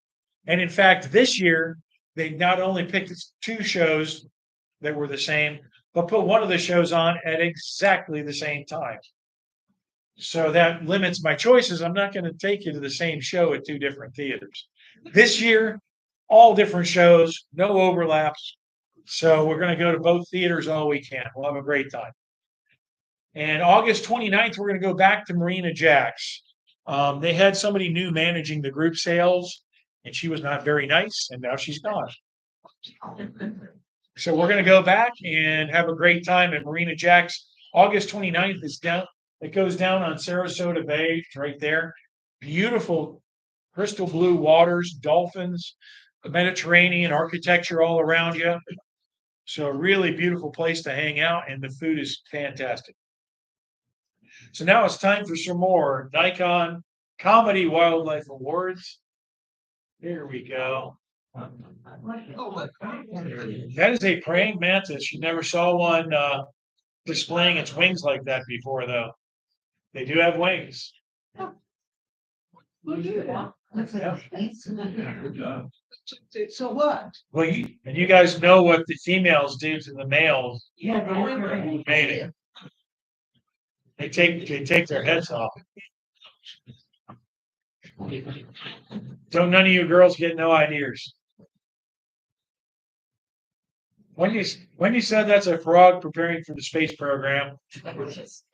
And in fact, this year, they not only picked two shows that were the same, but put one of the shows on at exactly the same time. So that limits my choices. I'm not going to take you to the same show at two different theaters. This year, all different shows, no overlaps. So we're going to go to both theaters all weekend. We'll have a great time. And August 29th, we're going to go back to Marina Jack's. They had somebody new managing the group sales, and she was not very nice, and now she's gone. So we're gonna go back and have a great time at Marina Jack's. August 29th is down, it goes down on Sarasota Bay, it's right there. Beautiful crystal blue waters, dolphins, the Mediterranean architecture all around you. So a really beautiful place to hang out, and the food is fantastic. So now it's time for some more Nikon Comedy Wildlife Awards. Here we go. That is a praying mantis. You never saw one displaying its wings like that before, though. They do have wings. So what? Well, and you guys know what the females do to the males Yeah. who made it. They take their heads off. Don't none of you girls get no ideas. Wendy said that's a frog preparing for the space program.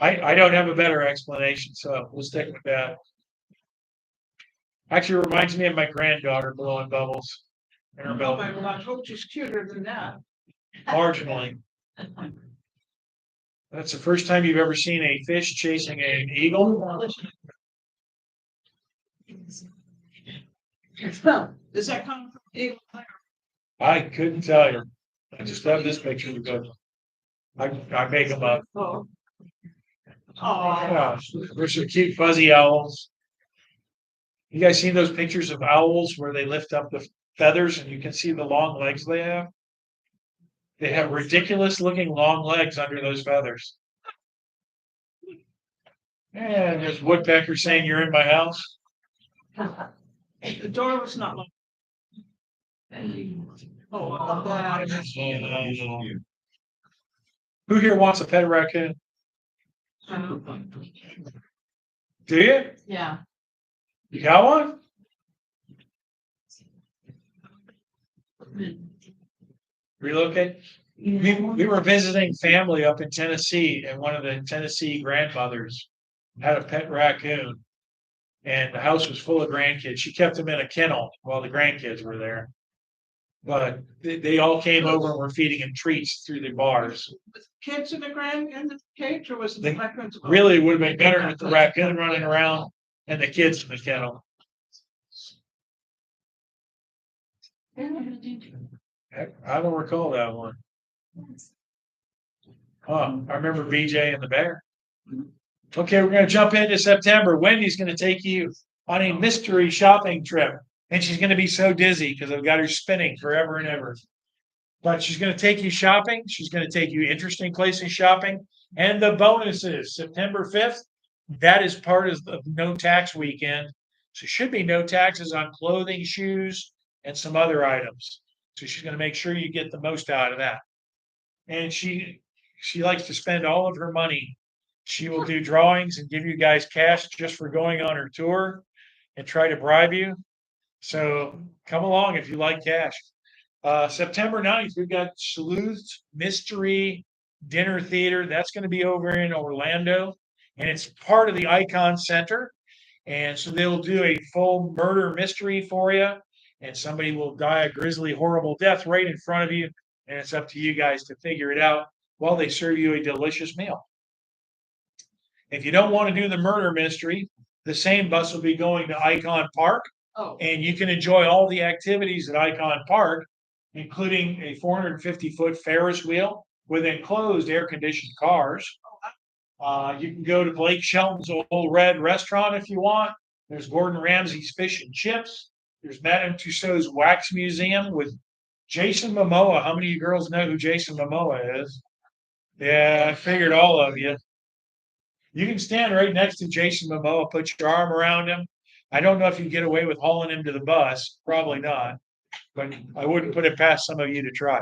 I don't have a better explanation, so we'll stick with that. Actually reminds me of my granddaughter blowing bubbles in her belly, Well, I hope she's cuter than that. marginally. That's the first time you've ever seen a fish chasing an eagle. Does that come from Eagle? I couldn't tell you. I just have this picture because I make them up. Oh. Yeah, there's some cute fuzzy owls. You guys seen those pictures of owls where they lift up the feathers and you can see the long legs they have? They have ridiculous looking long legs under those feathers. And there's woodpecker saying you're in my house. The door was not locked. Oh, I'm glad. Who here wants a pet raccoon? Do you? Yeah. You got one? Relocate? We were visiting family up in Tennessee, and one of the Tennessee grandmothers had a pet raccoon. And the house was full of grandkids. She kept them in a kennel while the grandkids were there. But they all came over and were feeding him treats through the bars. Kids in the cage, or was it They the raccoons? Really, it would have been better with the raccoon running around and the kids in the kennel. I don't recall that one. I remember BJ and the bear. Okay, we're going to jump into September. Wendy's going to take you on a mystery shopping trip. And she's going to be so dizzy because I've got her spinning forever and ever. But she's going to take you shopping. She's going to take you interesting places shopping. And the bonuses, September 5th, that is part of the no tax weekend. So should be no taxes on clothing, shoes, and some other items. So she's going to make sure you get the most out of that. And she likes to spend all of her money. She will do drawings and give you guys cash just for going on her tour and try to bribe you. So come along if you like cash. September 9th, we've got Sleuth's Mystery Dinner Theater. That's going to be over in Orlando. And it's part of the Icon Center. And so they'll do a full murder mystery for you. And somebody will die a grisly, horrible death right in front of you. And it's up to you guys to figure it out while they serve you a delicious meal. If you don't want to do the murder mystery, the same bus will be going to Icon Park. Oh, And you can enjoy all the activities at Icon Park, including a 450-foot Ferris wheel with enclosed air-conditioned cars. You can go to Blake Shelton's Old Red restaurant if you want. There's Gordon Ramsay's Fish and Chips. There's Madame Tussauds Wax Museum with Jason Momoa. How many of you girls know who Jason Momoa is? Yeah, I figured all of you. You can stand right next to Jason Momoa, put your arm around him. I don't know if you get away with hauling him to the bus. Probably not. But I wouldn't put it past some of you to try.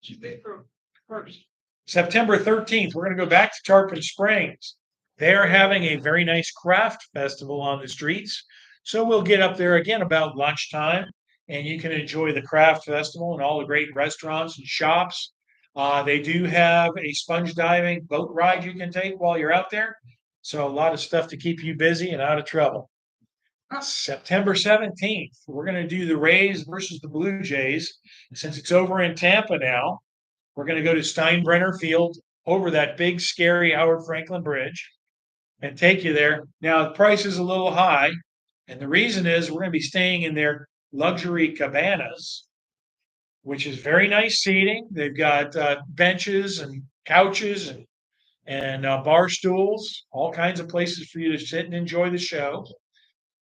she's big for first. September 13th, we're going to go back to Tarpon Springs. They're having a very nice craft festival on the streets. So we'll get up there again about lunchtime and you can enjoy the craft festival and all the great restaurants and shops. They do have a sponge diving boat ride you can take while you're out there. So a lot of stuff to keep you busy and out of trouble. September 17th, we're going to do the Rays versus the Blue Jays. Since it's over in Tampa now, we're going to go to Steinbrenner Field over that big, scary Howard Franklin Bridge and take you there. Now, the price is a little high. And the reason is we're going to be staying in their luxury cabanas, which is very nice seating. They've got benches and couches and bar stools, all kinds of places for you to sit and enjoy the show.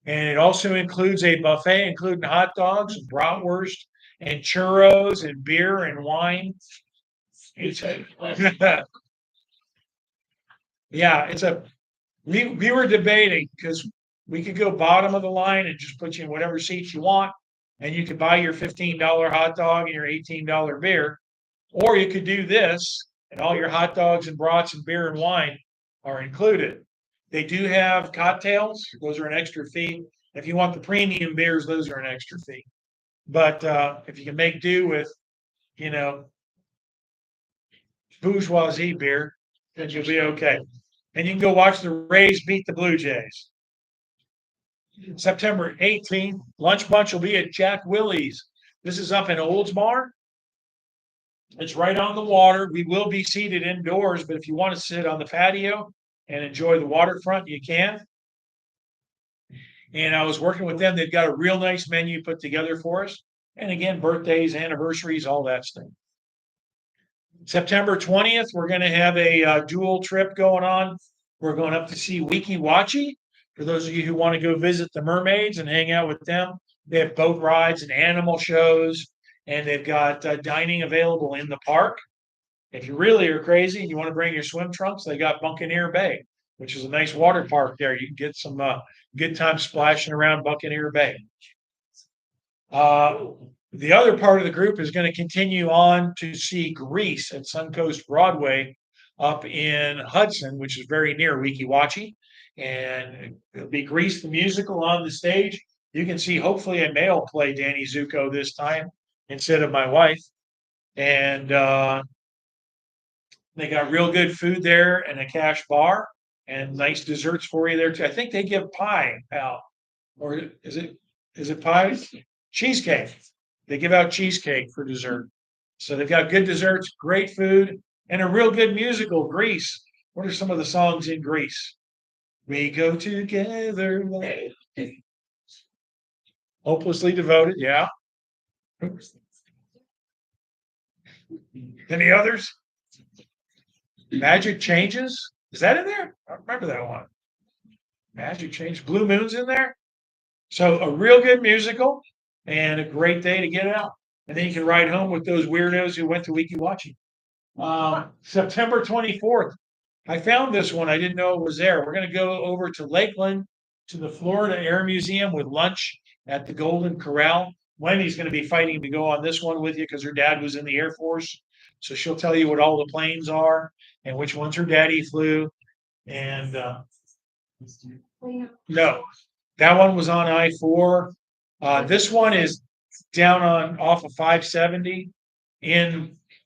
And it also includes a buffet, including hot dogs and bratwurst and churros and beer and wine. Yeah, we were debating because we could go bottom of the line and just put you in whatever seats you want, and you could buy your $15 hot dog and your $18 beer, or you could do this, and all your hot dogs and brats and beer and wine are included. They do have cocktails; those are an extra fee. If you want the premium beers, those are an extra fee. But if you can make do with, bourgeoisie beer, then you'll be okay. And you can go watch the Rays beat the Blue Jays. September 18th, lunch bunch will be at Jack Willie's. This is up in Oldsmar. It's right on the water. We will be seated indoors, but if you want to sit on the patio and enjoy the waterfront, you can. And I was working with them. They've got a real nice menu put together for us. And again, birthdays, anniversaries, all that stuff. September 20th, we're going to have a dual trip going on. We're going up to see Weeki Wachee. For those of you who want to go visit the mermaids and hang out with them, they have boat rides and animal shows, and they've got dining available in the park. If you really are crazy and you want to bring your swim trunks, they got Buccaneer Bay, which is a nice water park there. You can get some good time splashing around Buccaneer Bay. The other part of the group is going to continue on to see Grease at Suncoast Broadway up in Hudson, which is very near Weeki Wachee. And it'll be Grease the musical on the stage. You can see hopefully a male play Danny Zuko this time instead of my wife. And they got real good food there and a cash bar and nice desserts for you there too. I think they give pie out, or is it pie? Cheesecake. They give out cheesecake for dessert. So they've got good desserts, great food, and a real good musical, Grease. What are some of the songs in Grease? We go together. Hopelessly Devoted, yeah. Any others? Magic Changes? Is that in there? I remember that one. Magic Change. Blue Moon's in there. So a real good musical and a great day to get out. And then you can ride home with those weirdos who went to Weeki Wachee. September 24th. I found this one. I didn't know it was there. We're going to go over to Lakeland to the Florida Air Museum with lunch at the Golden Corral. Wendy's going to be fighting to go on this one with you because her dad was in the Air Force. So she'll tell you what all the planes are and which ones her daddy flew. And no, that one was on I-4. This one is down off of 570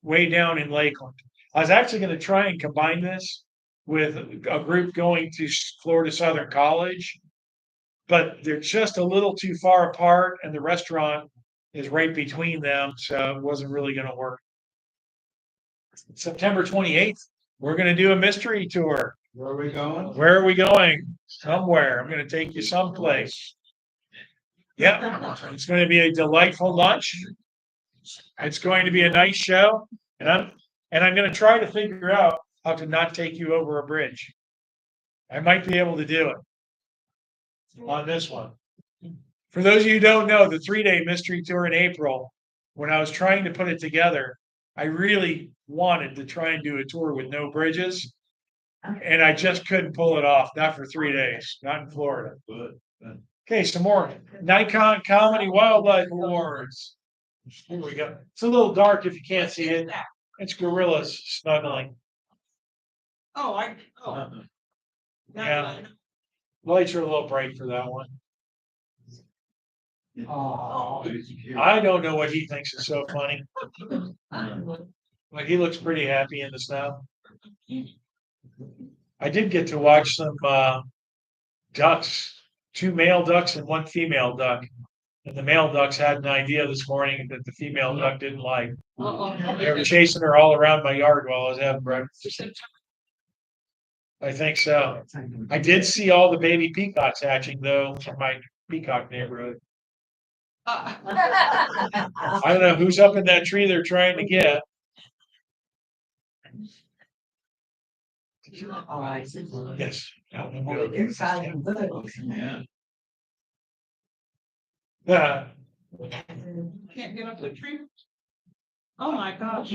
way down in Lakeland. I was actually going to try and combine this with a group going to Florida Southern College, but they're just a little too far apart, and the restaurant is right between them, so it wasn't really going to work. September 28th, we're going to do a mystery tour. Where are we going? Where are we going? Somewhere. I'm going to take you someplace. Yeah, it's going to be a delightful lunch. It's going to be a nice show, and I'm going to try to figure out how to not take you over a bridge. I might be able to do it on this one. For those of you who don't know, the 3-day mystery tour in April, when I was trying to put it together, I really wanted to try and do a tour with no bridges, and I just couldn't pull it off. Not for 3 days, not in Florida. Okay, some more Nikon Comedy Wildlife Awards. Here we go. It's a little dark if you can't see it. It's gorillas snuggling. Yeah. Lights are a little bright for that one. Oh, I don't know what he thinks is so funny. But he looks pretty happy in the snow. I did get to watch some ducks 2 male ducks and 1 female duck. And the male ducks had an idea this morning that the female duck didn't like. They were chasing her all around my yard while I was having breakfast. I think so. I did see all the baby peacocks hatching though from my peacock neighborhood. I don't know who's up in that tree they're trying to get. All right. Yes. They're silent good. Yeah. Can't get up the tree. Oh my gosh.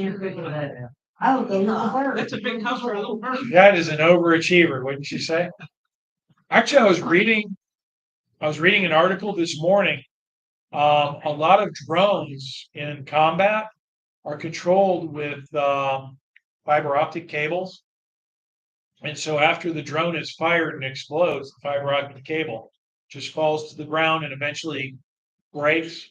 Oh, the little bird. That's a big house for a little bird. That is an overachiever, wouldn't you say? Actually, I was reading an article this morning. A lot of drones in combat are controlled with fiber optic cables. And so after the drone is fired and explodes, the fiber optic cable just falls to the ground and eventually breaks.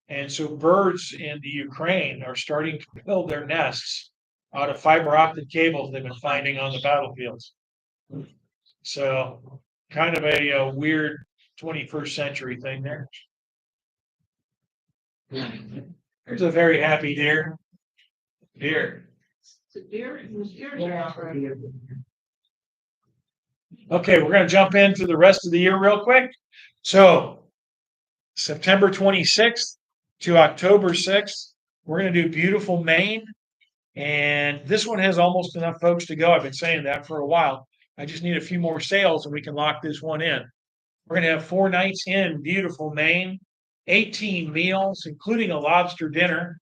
And so birds in the Ukraine are starting to build their nests out of fiber optic cables they've been finding on the battlefields. So kind of a weird 21st century thing there. There's a very happy deer. Deer. Okay, we're going to jump into the rest of the year real quick. So September 26th to October 6th, we're going to do beautiful Maine. And this one has almost enough folks to go. I've been saying that for a while. I just need a few more sales and we can lock this one in. We're going to have 4 nights in beautiful Maine, 18 meals, including a lobster dinner,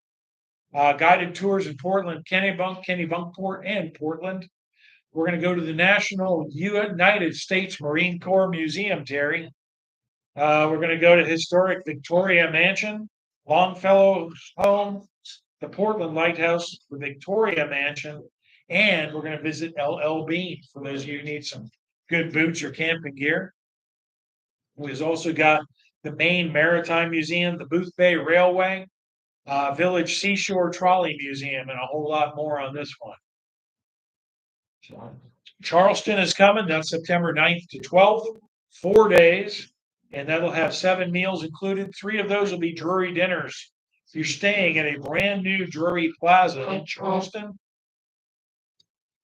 guided tours in Portland, Kennebunkport, and Portland. We're going to go to the National United States Marine Corps Museum, Terry. We're going to go to historic Victoria Mansion, Longfellow Home, the Portland Lighthouse, the Victoria Mansion, and we're going to visit LL Bean for those of you who need some good boots or camping gear. We've also got the Maine Maritime Museum, the Booth Bay Railway, Village Seashore Trolley Museum, and a whole lot more on this one. Charleston is coming. That's September 9th to 12th, 4 days, and that'll have 7 meals included. 3 of those will be Drury dinners. You're staying at a brand new Drury Plaza in Charleston.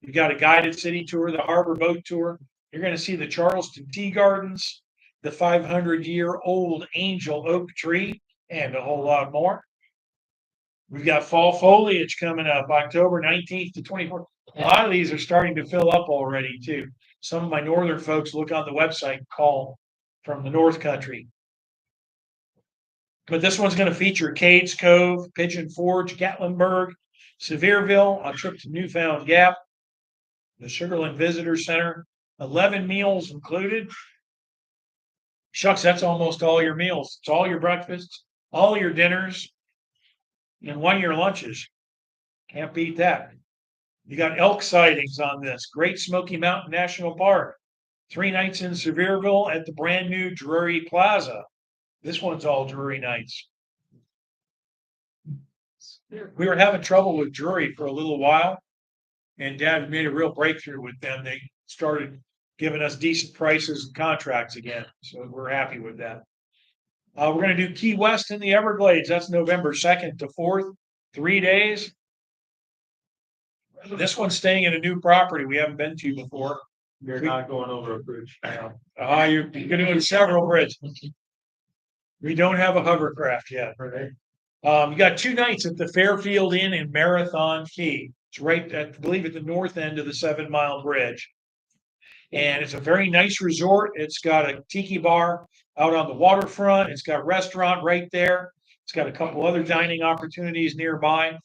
You've got a guided city tour, the harbor boat tour. You're going to see the Charleston Tea Gardens, the 500-year-old angel oak tree, and a whole lot more. We've got fall foliage coming up, October 19th to 24th. A lot of these are starting to fill up already, too. Some of my northern folks look on the website and call from the North Country. But this one's going to feature Cades Cove, Pigeon Forge, Gatlinburg, Sevierville, a trip to Newfound Gap, the Sugarland Visitor Center, 11 meals included. Shucks, that's almost all your meals. It's all your breakfasts, all your dinners, and 1 of your lunches. Can't beat that. You got elk sightings on this. Great Smoky Mountain National Park. 3 nights in Sevierville at the brand new Drury Plaza. This one's all Drury nights. We were having trouble with Drury for a little while, and Dad made a real breakthrough with them. They started giving us decent prices and contracts again, so we're happy with that. We're going to do Key West in the Everglades. That's November 2nd to 4th, 3 days. This one's staying in a new property we haven't been to before. You're not going over a bridge. You're doing several bridges. We don't have a hovercraft yet. You got 2 nights at the Fairfield Inn in Marathon Key. It's right at, I believe, at the north end of the 7 Mile Bridge. And it's a very nice resort. It's got a tiki bar out on the waterfront. It's got a restaurant right there. It's got a couple other dining opportunities nearby.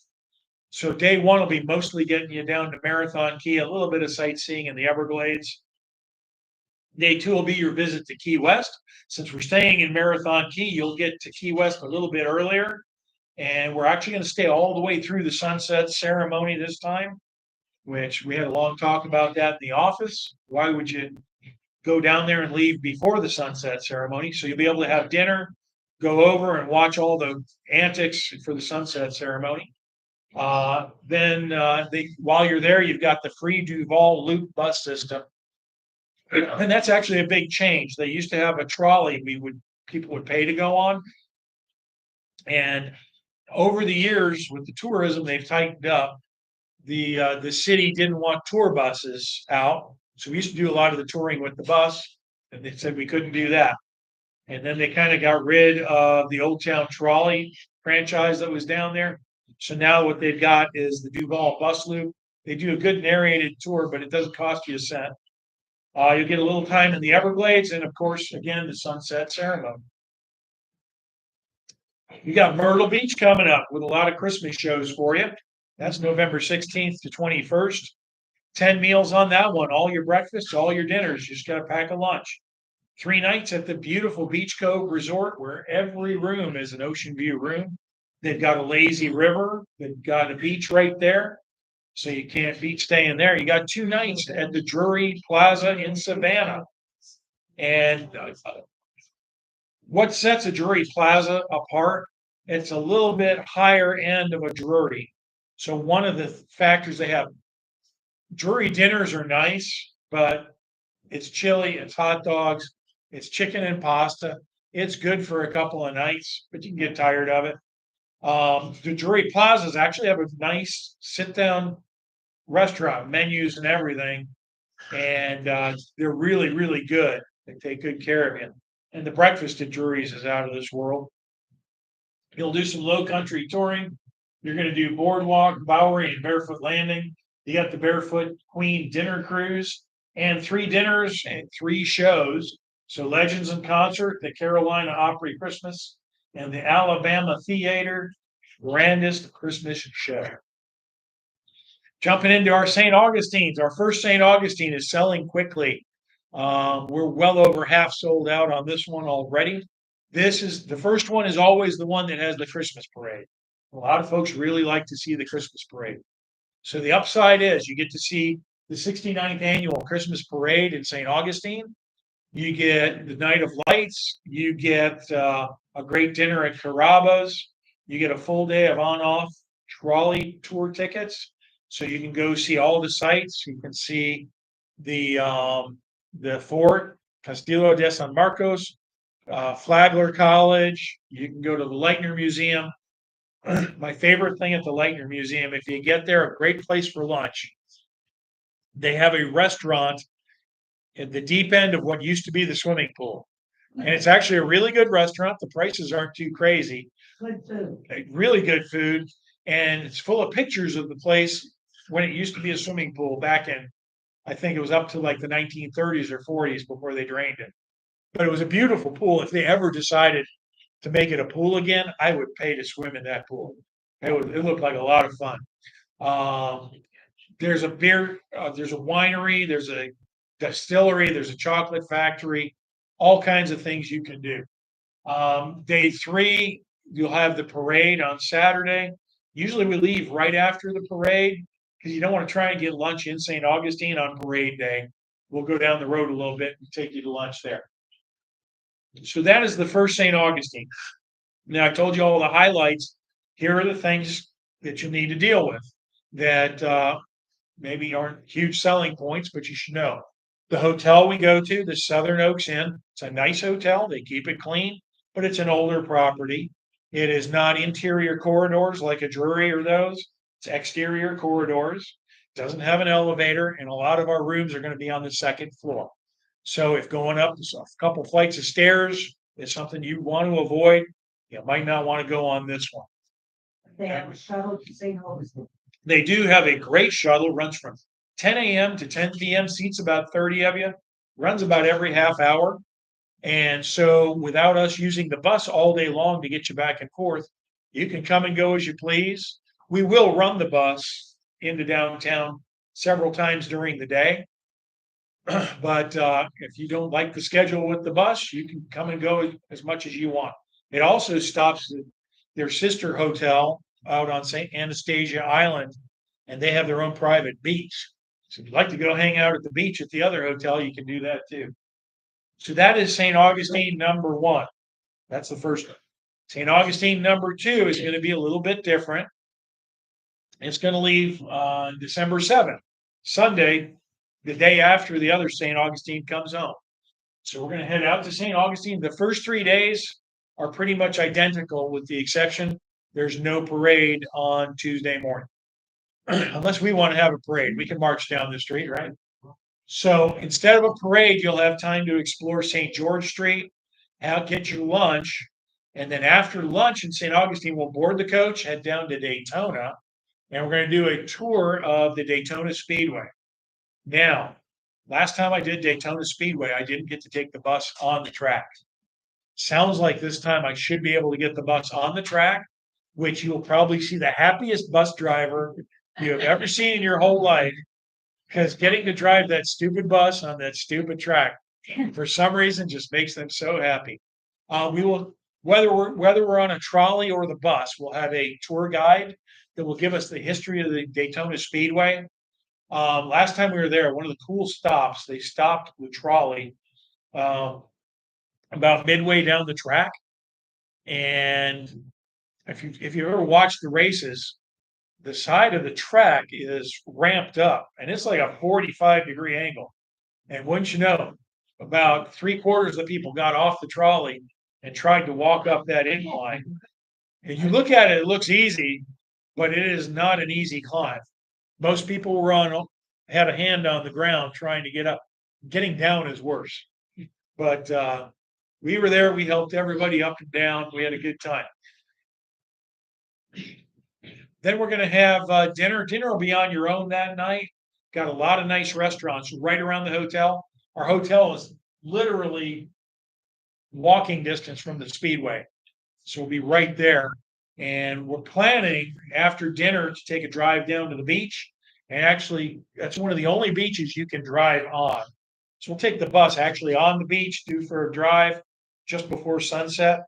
So day 1 will be mostly getting you down to Marathon Key, a little bit of sightseeing in the Everglades. Day 2 will be your visit to Key West. Since we're staying in Marathon Key, you'll get to Key West a little bit earlier. And we're actually going to stay all the way through the sunset ceremony this time, which we had a long talk about that in the office. Why would you go down there and leave before the sunset ceremony? So you'll be able to have dinner, go over and watch all the antics for the sunset ceremony. Then while you're there, you've got the free Duval Loop bus system. And that's actually a big change. They used to have a trolley people would pay to go on. And over the years with the tourism, they've tightened up. The city didn't want tour buses out. So we used to do a lot of the touring with the bus, and they said we couldn't do that. And then they kind of got rid of the Old Town Trolley franchise that was down there. So now what they've got is the Duval Bus Loop. They do a good narrated tour, but it doesn't cost you a cent. You'll get a little time in the Everglades, and of course, again, the sunset ceremony. You got Myrtle Beach coming up with a lot of Christmas shows for you. That's November 16th to 21st. 10 meals on that one, all your breakfasts, all your dinners. You just got to pack a lunch. 3 nights at the beautiful Beach Cove Resort, where every room is an ocean view room. They've got a lazy river. They've got a beach right there, so you can't beat staying there. You got 2 nights at the Drury Plaza in Savannah. And what sets a Drury Plaza apart? It's a little bit higher end of a Drury. So one of the factors they have, Drury dinners are nice, but it's chili, it's hot dogs, it's chicken and pasta. It's good for a couple of nights, but you can get tired of it. The Drury Plazas actually have a nice sit-down restaurant, menus and everything, and they're really, really good. They take good care of you. And the breakfast at Drury's is out of this world. You'll do some low country touring. You're going to do Boardwalk, Bowery, and Barefoot Landing. You got the Barefoot Queen dinner cruise and 3 dinners and 3 shows. So Legends in Concert, the Carolina Opry Christmas, and the Alabama Theater grandest Christmas show. Jumping into our St. Augustine's. Our first St. Augustine is selling quickly. We're well over half sold out on this one already. This is the first one is always the one that has the Christmas parade. A lot of folks really like to see the Christmas parade. So the upside is you get to see the 69th annual Christmas parade in St. Augustine. You get the Night of Lights. You get a great dinner at Carrabba's. You get a full day of on-off trolley tour tickets. So you can go see all the sites. You can see the fort, Castillo de San Marcos, Flagler College. You can go to the Leitner Museum. My favorite thing at the Leitner Museum, if you get there, a great place for lunch. They have a restaurant at the deep end of what used to be the swimming pool. And it's actually a really good restaurant. The prices aren't too crazy. Good food. Really good food. And it's full of pictures of the place when it used to be a swimming pool back in, I think it was up to like the 1930s or 40s before they drained it. But it was a beautiful pool. If they ever decided to make it a pool again, I would pay to swim in that pool. It looked like a lot of fun. There's a beer, there's a winery, there's a distillery, there's a chocolate factory, all kinds of things you can do. Day 3, you'll have the parade on Saturday. Usually we leave right after the parade because you don't want to try and get lunch in St. Augustine on parade day. We'll go down the road a little bit and take you to lunch there. So that is the first St. Augustine. Now, I told you all the highlights. Here are the things that you need to deal with that maybe aren't huge selling points, but you should know. The hotel we go to, the Southern Oaks Inn, it's a nice hotel. They keep it clean, but it's an older property. It is not interior corridors like a Drury or those. It's exterior corridors. It doesn't have an elevator, and a lot of our rooms are going to be on the 2nd floor. So if going up a couple flights of stairs is something you want to avoid, you might not want to go on this one. They have a shuttle to St. Augustine. They do have a great shuttle, runs from 10 a.m. to 10 p.m., seats about 30 of you, runs about every half hour. And so without us using the bus all day long to get you back and forth, you can come and go as you please. We will run the bus into downtown several times during the day. But if you don't like the schedule with the bus, you can come and go as much as you want. It also stops at their sister hotel out on St. Anastasia Island, and they have their own private beach. So if you'd like to go hang out at the beach at the other hotel, you can do that too. So that is St. Augustine number 1. That's the first one. St. Augustine number 2 is going to be a little bit different. It's going to leave December 7th, Sunday. the day after the other St. Augustine comes home. So we're going to head out to St. Augustine. The first 3 days are pretty much identical, with the exception there's no parade on Tuesday morning. Unless we want to have a parade, we can march down the street, right? So instead of a parade, you'll have time to explore St. George Street, out, get your lunch, and then after lunch in St. Augustine, we'll board the coach, head down to Daytona, and we're going to do a tour of the Daytona Speedway. Now, last time I did Daytona Speedway, I didn't get to take the bus on the track. Sounds like this time I should be able to get the bus on the track, which you'll probably see the happiest bus driver you have ever seen in your whole life, because getting to drive that stupid bus on that stupid track for some reason just makes them so happy. We will, whether we're on a trolley or the bus, we'll have a tour guide that will give us the history of the Daytona Speedway. Last time we were there, one of the cool stops, they stopped the trolley about midway down the track. And if you ever watched the races, the side of the track is ramped up and it's like a 45-degree angle. And wouldn't you know, about 3/4 of the people got off the trolley and tried to walk up that incline. And you look at it, it looks easy, but it is not an easy climb. Most people had a hand on the ground trying to get up. Getting down is worse. But we were there, we helped everybody up and down. We had a good time. Then we're going to have dinner. Dinner will be on your own that night. Got a lot of nice restaurants right around the hotel. Our hotel is literally walking distance from the Speedway. So we'll be right there. And we're planning after dinner to take a drive down to the beach. And actually, that's one of the only beaches you can drive on. So we'll take the bus actually on the beach, do for a drive just before sunset.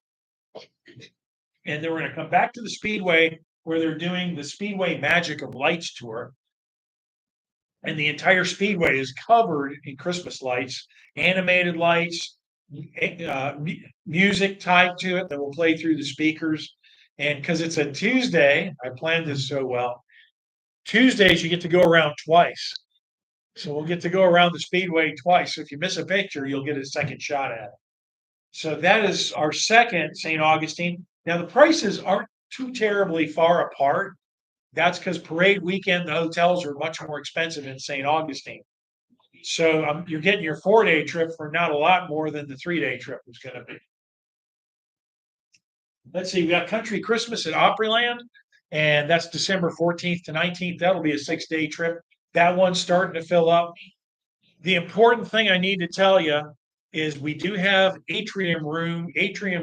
And then we're going to come back to the Speedway, where they're doing the Speedway Magic of Lights tour. And the entire Speedway is covered in Christmas lights, animated lights, music tied to it that will play through the speakers. And because it's a Tuesday, I planned this so well. Tuesdays, you get to go around twice. So we'll get to go around the Speedway twice. So if you miss a picture, you'll get a second shot at it. So that is our second St. Augustine. Now, the prices aren't too terribly far apart. That's because parade weekend, the hotels are much more expensive in St. Augustine. So you're getting your 4-day trip for not a lot more than the 3-day trip was going to be. Let's see, we got Country Christmas at Opryland, and that's December 14th to 19th. That'll be a 6-day trip. That one's starting to fill up. The important thing I need to tell you is we do have atrium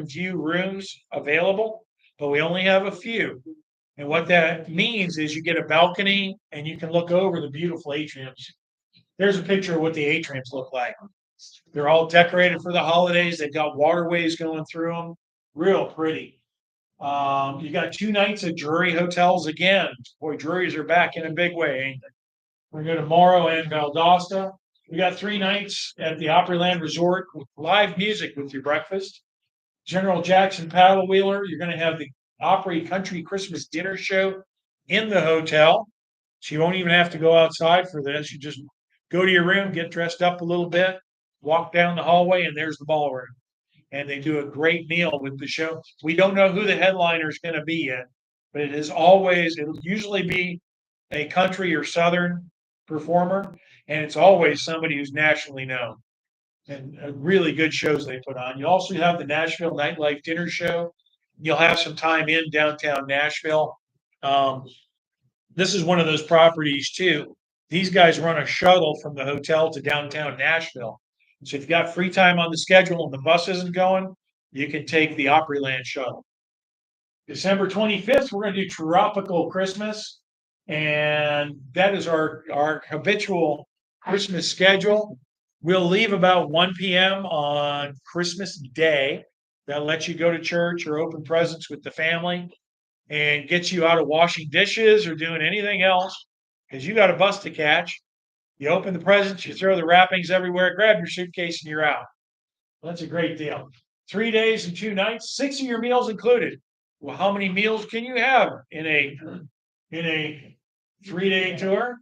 view rooms available, but we only have a few. And what that means is you get a balcony and you can look over the beautiful atriums. There's a picture of what the atriums look like. They're all decorated for the holidays. They've got waterways going through them. Real pretty. You got 2 nights at Drury Hotels again. Boy, Drury's are back in a big way, ain't they? We're going to Morrow and Valdosta. We got 3 nights at the Opryland Resort with live music with your breakfast. General Jackson Paddle Wheeler. You're going to have the Opry Country Christmas dinner show in the hotel. So you won't even have to go outside for this. You just go to your room, get dressed up a little bit, walk down the hallway, and there's the ballroom. And they do a great meal with the show. We don't know who the headliner is going to be yet, but it'll usually be a country or Southern performer, and it's always somebody who's nationally known. And really good shows they put on. You also have the Nashville Nightlife Dinner Show. You'll have some time in downtown Nashville. This is one of those properties too. These guys run a shuttle from the hotel to downtown Nashville. So if you've got free time on the schedule and the bus isn't going, you can take the Opryland shuttle. December 25th, we're going to do Tropical Christmas. And that is our habitual Christmas schedule. We'll leave about 1 p.m. on Christmas Day. That lets you go to church or open presents with the family and gets you out of washing dishes or doing anything else, because you got a bus to catch. You open the presents, you throw the wrappings everywhere, grab your suitcase, and you're out. Well, that's a great deal. 3 days and 2 nights, 6 of your meals included. Well, how many meals can you have in a 3-day tour?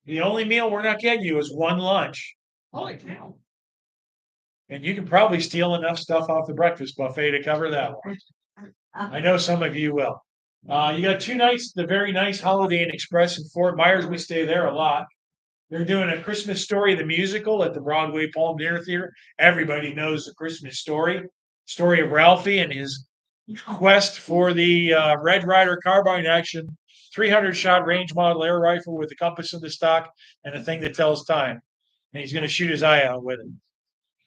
The only meal we're not getting you is one lunch. Holy cow. And you can probably steal enough stuff off the breakfast buffet to cover that one. I know some of you will. You got 2 nights, at the very nice Holiday Inn Express in Fort Myers. We stay there a lot. They're doing a Christmas Story, the musical at the Broadway Palm Dinner Theater. Everybody knows the Christmas story of Ralphie and his quest for the Red Ryder carbine action 300 shot range model air rifle with a compass in the stock and a thing that tells time. And he's going to shoot his eye out with it.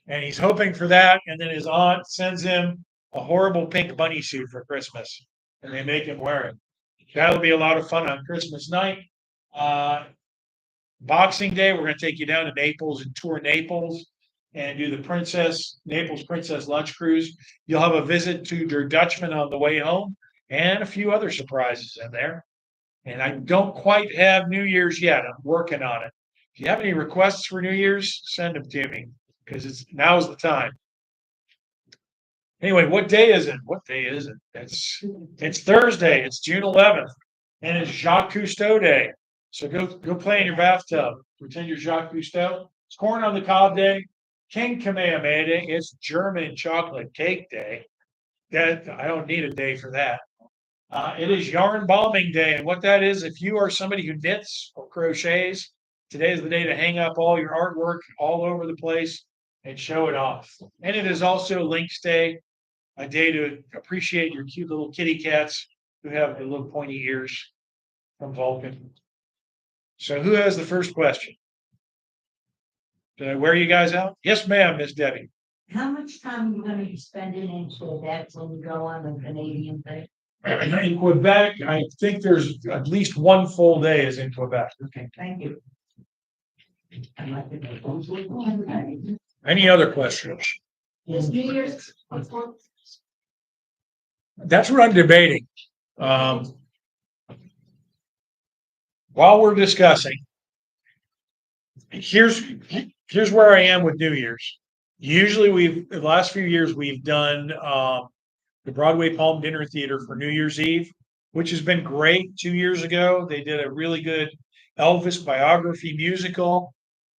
And he's hoping for that. And then his aunt sends him a horrible pink bunny suit for Christmas. And they make him wear it. That'll be a lot of fun on Christmas night. Boxing Day, we're going to take you down to Naples and tour Naples and do the Naples Princess Lunch Cruise. You'll have a visit to Der Dutchman on the way home and a few other surprises in there. And I don't quite have New Year's yet. I'm working on it. If you have any requests for New Year's, send them to me because now's the time. Anyway, what day is it? What day is it? It's Thursday. It's June 11th, and it's Jacques Cousteau Day. So go play in your bathtub. Pretend you're Jacques Cousteau. It's Corn on the Cob Day. King Kamehameha Day. It's German Chocolate Cake Day. That I don't need a day for that. It is Yarn Bombing Day, and what that is, if you are somebody who knits or crochets, today is the day to hang up all your artwork all over the place and show it off. And it is also Lynx Day, a day to appreciate your cute little kitty cats who have the little pointy ears from Vulcan. So who has the first question? Did I wear you guys out? Yes, ma'am, Miss Debbie. How much time are you gonna be spending in Quebec when you go on the Canadian thing? In Quebec, I think there's at least one full day is in Quebec. Okay, thank you. Any other questions? Is New Year's? That's what I'm debating. While we're discussing, here's where I am with New Year's. Usually the last few years, we've done the Broadway Palm Dinner Theater for New Year's Eve, which has been great. 2 years ago, they did a really good Elvis biography musical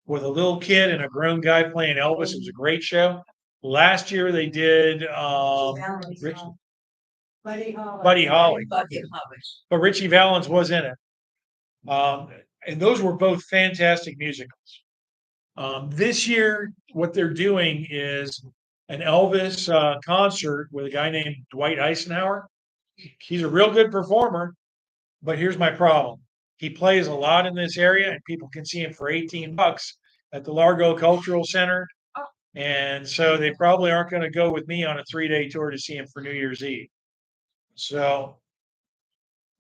with a little kid and a grown guy playing Elvis. It was a great show. Last year, they did Buddy Holly, but Richie Valens was in it. And those were both fantastic musicals. This year, what they're doing is an Elvis concert with a guy named Dwight Eisenhower. He's a real good performer, but here's my problem. He plays a lot in this area, and people can see him for $18 at the Largo Cultural Center. And so they probably aren't going to go with me on a 3-day tour to see him for New Year's Eve. So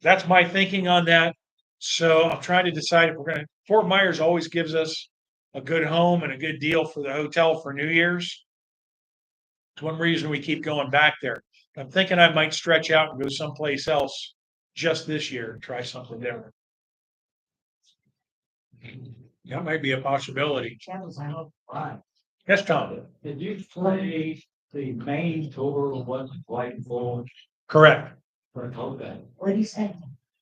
that's my thinking on that. So I'm trying to decide if we're going to. Fort Myers always gives us a good home and a good deal for the hotel for New Year's. It's one reason we keep going back there. I'm thinking I might stretch out and go someplace else just this year and try something different. That might be a possibility. Yes, Tom. Did you play the main tour of what White Bull Correct. for Kobe? What do you say?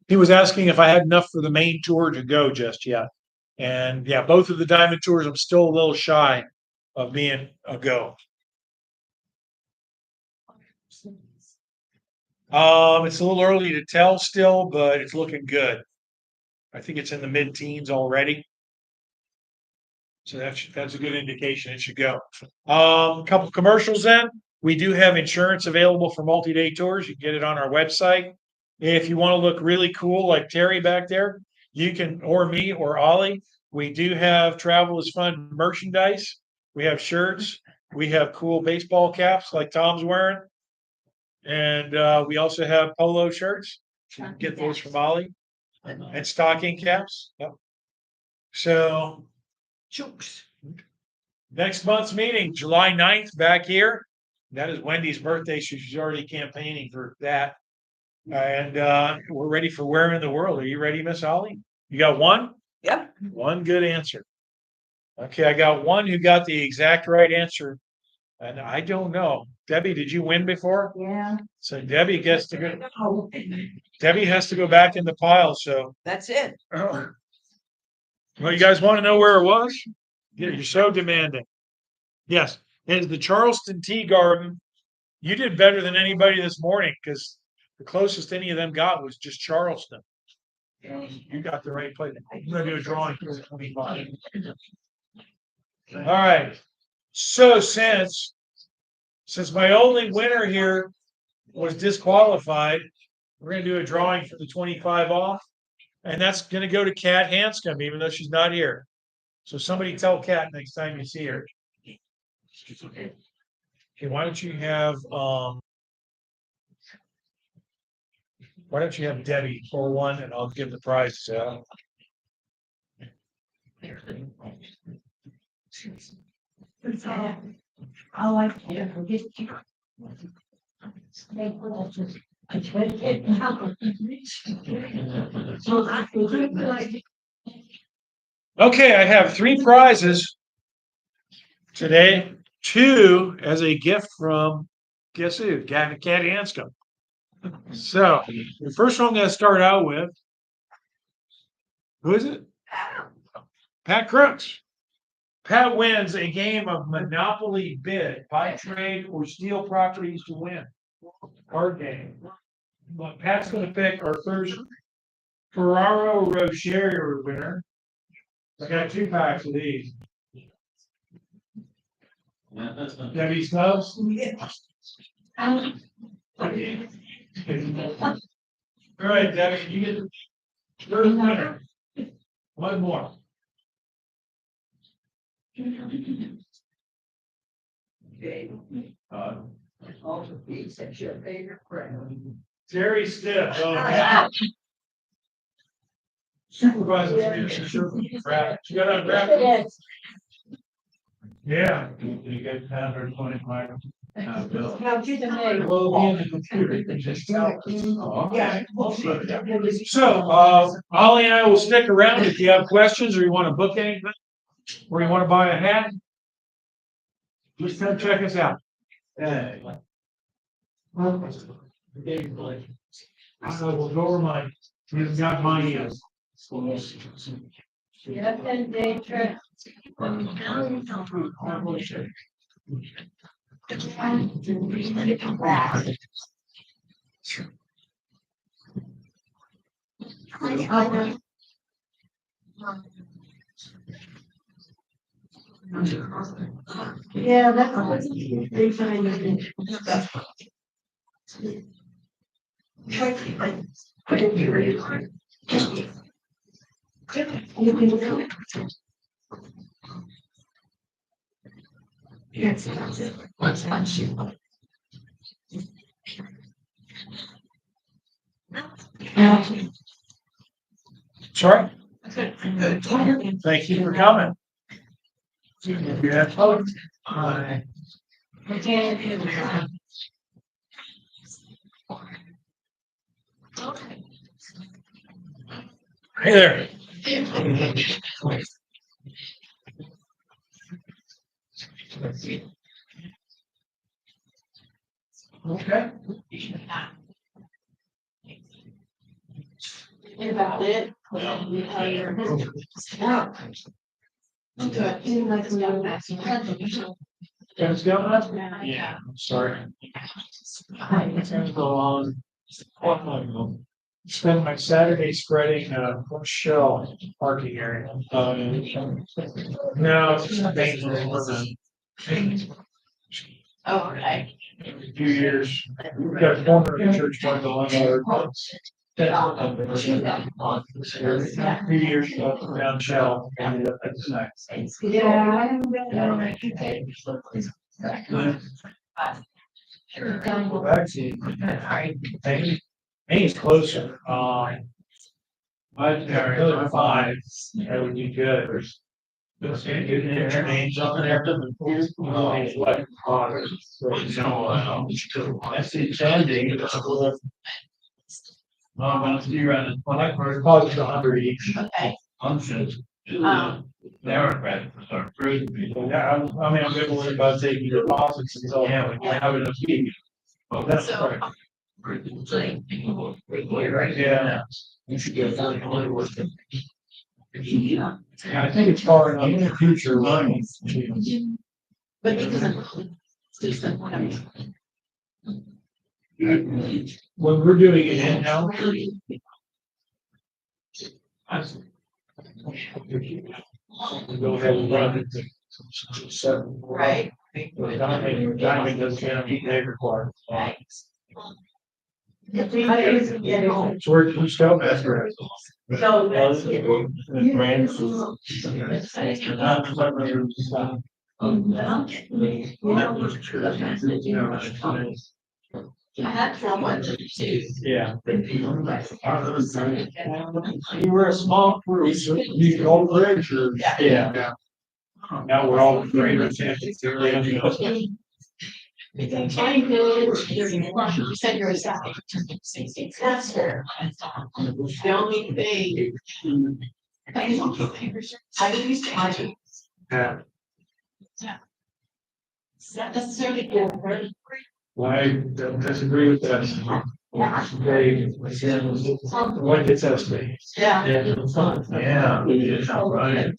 He was asking if I had enough for the main tour to go just yet. And yeah, both of the Diamond Tours, I'm still a little shy of being a go. It's a little early to tell still, but it's looking good. I think it's in the mid-teens already. So that's a good indication it should go. A couple commercials then. We do have insurance available for multi-day tours. You can get it on our website. If you want to look really cool like Terry back there, you can, or me or Ollie. We do have Travel is Fun merchandise. We have shirts. We have cool baseball caps like Tom's wearing. And we also have polo shirts. You can get those from Ollie. And stocking caps. Yep. So next month's meeting, July 9th, back here. That is Wendy's birthday. She's already campaigning for that. And we're ready for Where in the World. Are you ready, Miss Ollie? You got one? Yep. One good answer. Okay, I got one who got the exact right answer. And I don't know. Debbie, did you win before? Yeah. So Debbie gets to go. Debbie has to go back in the pile. So That's it. Well, you guys want to know where it was? You're so demanding. Yes, it is the Charleston Tea Garden. You did better than anybody this morning because the closest any of them got was just Charleston. You got the right place. I'm gonna do a drawing for the 25. All right. So since my only winner here was disqualified, we're gonna do a drawing for the 25 off. And that's gonna go to Kat Hanscom, even though she's not here. So somebody tell Kat next time you see her. Okay, why don't you have Debbie pull one and I'll give the prize to I like to forget you. Okay, I have 3 prizes today. 2 as a gift from guess who? Kat Hanscom. So the first one I'm going to start out with. Who is it? Pat Crooks. Pat wins a game of Monopoly Bid, buy, trade, or steal properties to win. Card game. But Pat's going to pick our first Ferraro Rocher winner. I got 2 packs of these. Debbie Stubbs. All right, Debbie, you get the first winner. One more. Terry Stiff. Oh, yeah. Supervisor. You got to grab it. Yeah. You get 125. So, Ollie and I will stick around if you have questions or you want to book anything, or you want to buy a hat. Just come check us out. I will go over mine. You've got mine. Yeah, that's. They find it. Yes. What's fun shoe? Sorry? Thank you for coming. Yeah. Hi. Hey there. Okay. About it. Things going up? Yeah, I'm sorry. Things go on. Spend my Saturday spreading shell parking area. No, it's just dangerous. Oh, okay. A few years. We've got a corner of the church going on. 3 years down shell. Maine's closer. I'd really 5. That would be good. There's names on there. That's the ending. I'm gonna see around when I first called it 100 each. Okay. Democrat start cruising people. Yeah, I mean, I'm gonna worry about taking deposits until we have enough heat. Well, that's right. Yeah. You should get Yeah. I think it's far enough in the future, right? But it doesn't. It's just whatever. When we're doing it in-house, go ahead and run it to 7. Right. Diamond doesn't have any day required. So who's Scoutmaster? So that's. I had someone too. Yeah. You were a small crew, so you could all bridge or. Yeah. Now we're all greater than. You said you're a staff. That's fair. The only thing. I used to. Yeah. It's not necessarily good. I don't disagree with that. They, what gets us me? Yeah. Yeah. It's all right. Of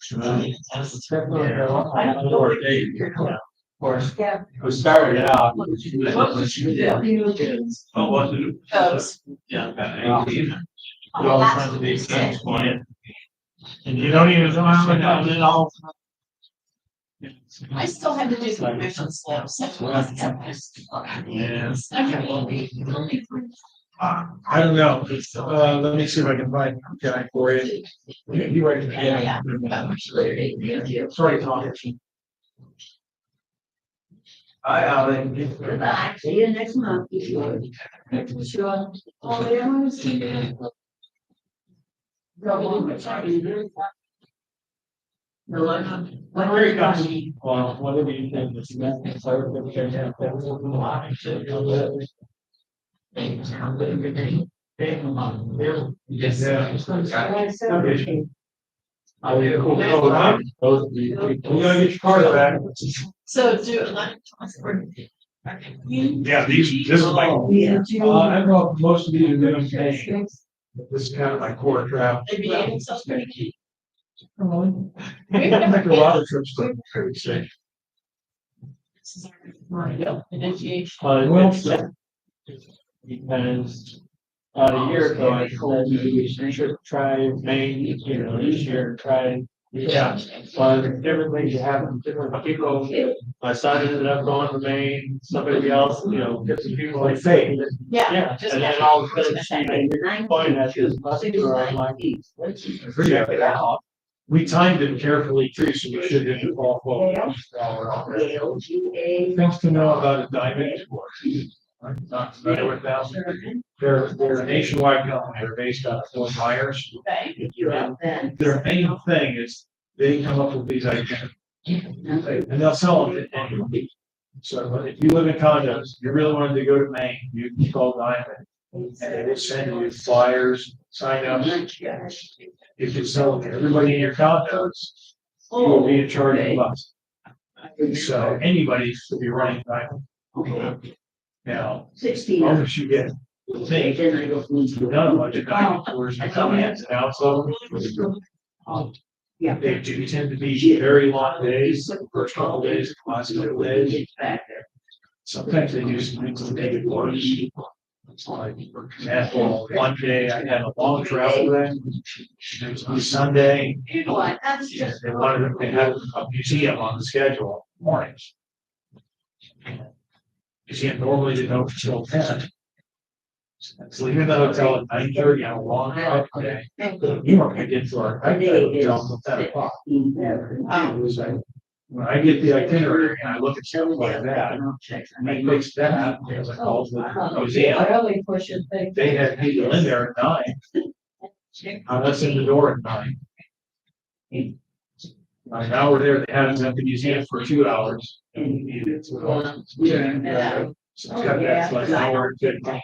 course, we started out. Oh, was it? Yeah. We're all trying to be friends for it. And you don't even know how it all. I still have to do some vision slips. Yeah. I don't know. Let me see if I can find a guy for you. You write it down. Sorry, Tom. Hi, Alan. Goodbye. See you next month. Sure. Oh, yeah, I want to see you. Here he comes. Well, whatever you think. It's nothing. So we're going to have we gotta get your car back. So do. Yeah, this is my. I don't know if most of you are doing things. This is kind of my core trap. Maybe it sounds pretty cute. I make a lot of trips, but I would say. Initiation. Well, because a year ago, I told you you should try Maine, this year, try. Yeah, but different things happen, different people. My son ended up going to Maine, somebody else, different people like Faith. Yeah. And then all of a sudden, she made a point at this bus tour, I'm like, check it out. We timed it carefully too, so we should hit the ball 12 things to know about a diamond. I'm not familiar with them. They're a nationwide company. They're based out of Fort Myers. Their main thing is they come up with these ideas. And they'll sell them to anyone. So if you live in condos, you really wanted to go to Maine, you can call Diamond. And they will send you flyers, sign up. If you sell them to everybody in your condos, you will be in charge of the bus. So anybody should be running Diamond. Now, as long as you get the thing, you've done a bunch of Diamond tours, and some ins and outs of them. They do tend to be very long days, the first couple days, the last couple days. Sometimes they do some things to make it worse. It's like, for example, one day I had a long travel day. It was Sunday. They wanted to have a museum on the schedule mornings. Museum normally didn't open until 10. So leaving the hotel at 9:30 on a long drive day. You weren't gonna get to our hotel until 10 o'clock. When I get the itinerary and I look at something like that, I fix that because I called the museum. They had people in there at 9. I was in the door at 9. Now we're there, they had us at the museum for 2 hours. So that's like an hour and 15.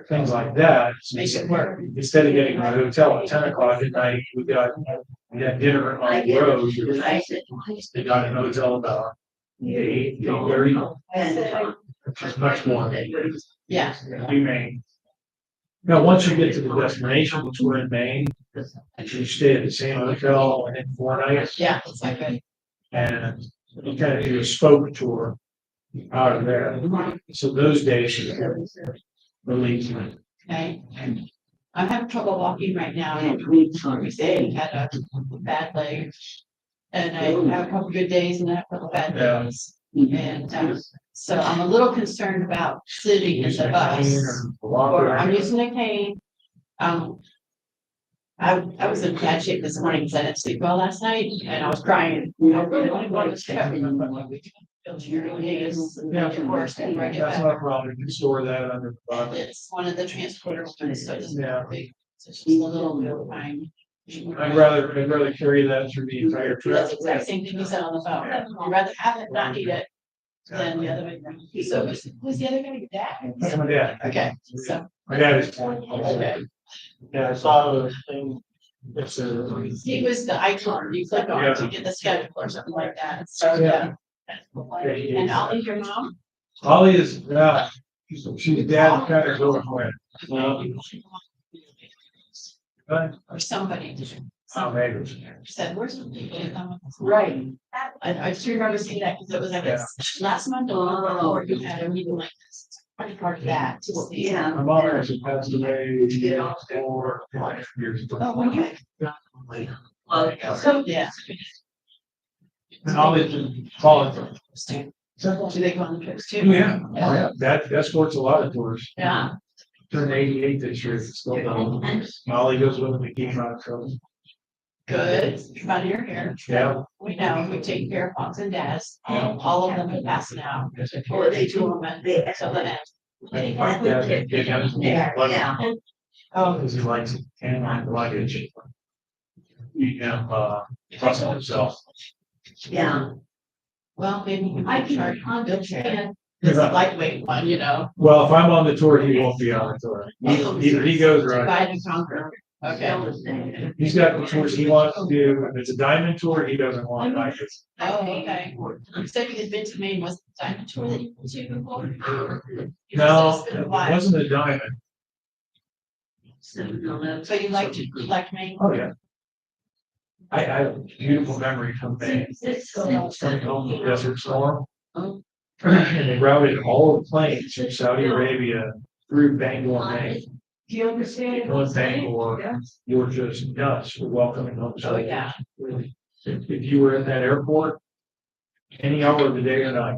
Things like that. Makes it work. Instead of getting a hotel at 10 o'clock at night, we had dinner on the road. They got a hotel about 8:30. Which is much more. Yeah. Maine. Now, once you get to the destination, which we're in Maine, And you stay at the same hotel and in 4 nights. Yeah, it's like good. And you kind of do a spoke tour out of there. So those days you relieve me. Okay. I'm having trouble walking right now. I had a bad leg. And I have a couple good days and I have a couple bad Yeah. days. And so I'm a little concerned about sitting in the bus. Or I'm using a cane. I was in bad shape this morning because I didn't sleep well last night and I was crying. I really want to go to the worse after I get That's back. not a problem. You can store that under the bus. It's one of the transporter ones, so it's Yeah. big. So it's just a little bit of time. I'd rather carry that through the entire trip. That's the exact same thing you said on the phone. I'd rather have it, not need it, than the other way. So who's the other guy? Your dad? That's my dad. Okay, so, My dad is. okay. Yeah, I saw the thing. It's a. He was the icon you click on to get the schedule or something like that. So, yeah. And I'll leave your mom. Holly is, yeah, she's dad kind of going for it. But, Or somebody. oh, maybe. Said, where's the? Right. I just remember seeing that because it was like last month or you had a meeting like this. It's part of that to see. Yeah. My mom actually passed away 4 years ago. Oh, okay. Well, So, yeah. and Holly's calling. Do they go on the trips too? Oh, yeah, oh, yeah, that escorts a lot of tours. Yeah. Turned 88 this year, it's still done. Molly goes with me, keep on trouble. Good. Fun you're here. Yeah. We know, we take care of moms and dads, all of them are passing out. Or they do them at the, until the end. Yeah. Oh, Because he likes it, and like luggage. You have, trust himself. yeah. Well, maybe I can charge on bill share. It's a lightweight one, you know. Well, if I'm on the tour, he won't be on the tour. Either he goes or I. Divide and conquer. Okay. He's got the tours he wants to do. If it's a diamond tour, he doesn't want it. Oh, okay. So you had been to Maine, was the diamond tour that you went to before? No, It's been a it while. wasn't a diamond. So you like Maine? Oh, yeah. I have a beautiful memory from Maine. Coming home from Desert Storm. Oh. And they routed all the planes from Saudi Arabia through Bangor, Maine. Do you understand? Going Bangor, you were just nuts for welcoming home. Oh, yeah. If you were in that airport, any hour of the day or night,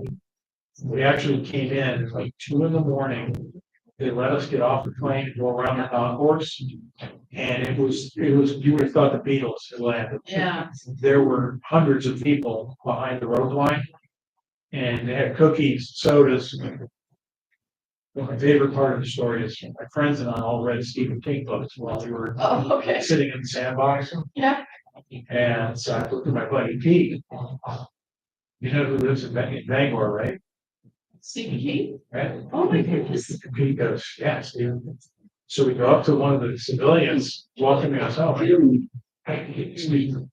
we actually came in at like 2 a.m. They let us get off the plane and go around the concourse. And it was, you would have thought the Beatles had landed. Yeah. There were hundreds of people behind the road line. And they had cookies, sodas. Well, my favorite part of the story is my friends and I all read Stephen King books while we were Oh, okay. sitting in the sandbox. Yeah. And so I looked at my buddy Pete. You know who lives in Bangor, right? Stephen King? Right? Oh, my goodness. Pete goes, yeah, Stephen. So we go up to one of the civilians welcoming us home. Hey, Stephen.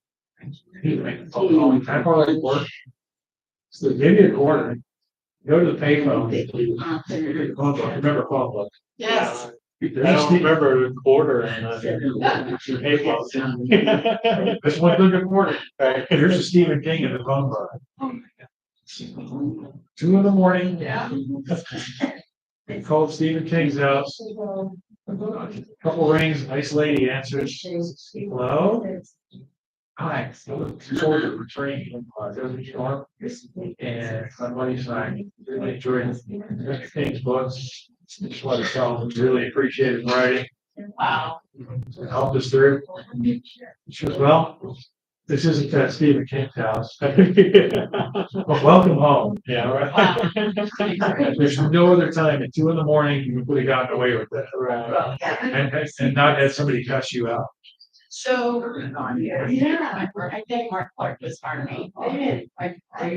Can I borrow that work? So they give you a quarter. Go to the payphone. Remember phone book. Yes. I don't remember the quarter and hey, well. This one took a quarter. Here's a Stephen King in the phone book. 2 a.m. Yeah. They called Stephen King's house. Couple rings, nice lady answers. Hello? Hi. Soldier returning from Desert Storm. And my buddy's and I really enjoyed King's books. Just want to tell him we really appreciate his writing. Wow. It helped us through. She goes, well, this isn't that Stephen King's house. But welcome home. Yeah, right. Wow. There's no other time at 2 a.m. you would have gotten away with that. Right. And not had somebody cuss you out. So, yeah, I think Mark Clark was Army. Are you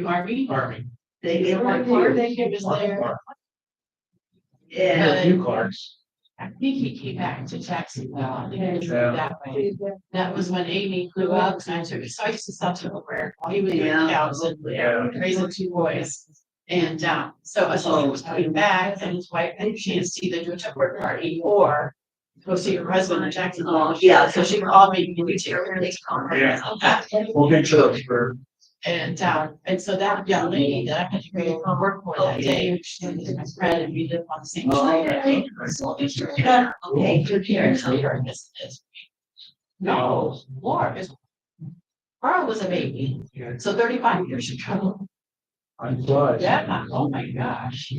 Army? Army. They gave Mark Clark, they gave us there. There are a few Clarks. I think he came back to Jacksonville. Yeah. That way. That was when Amy grew up and I took, so I used to sell Tupperware. He was doing cows and Yeah. raising 2 boys. And, so as he was coming back and his wife had a chance to either do a Tupperware party or go see her husband in Jackson. Oh, yeah. So she called me, can you take her? Yeah. Well, good church for. And so that young lady that I had to go to work for that day, she was my friend and we lived on the same street. Okay, good here and tell her this is. No, more is. Carl was a baby, so 35 years ago. I'm glad. Yeah, oh my gosh.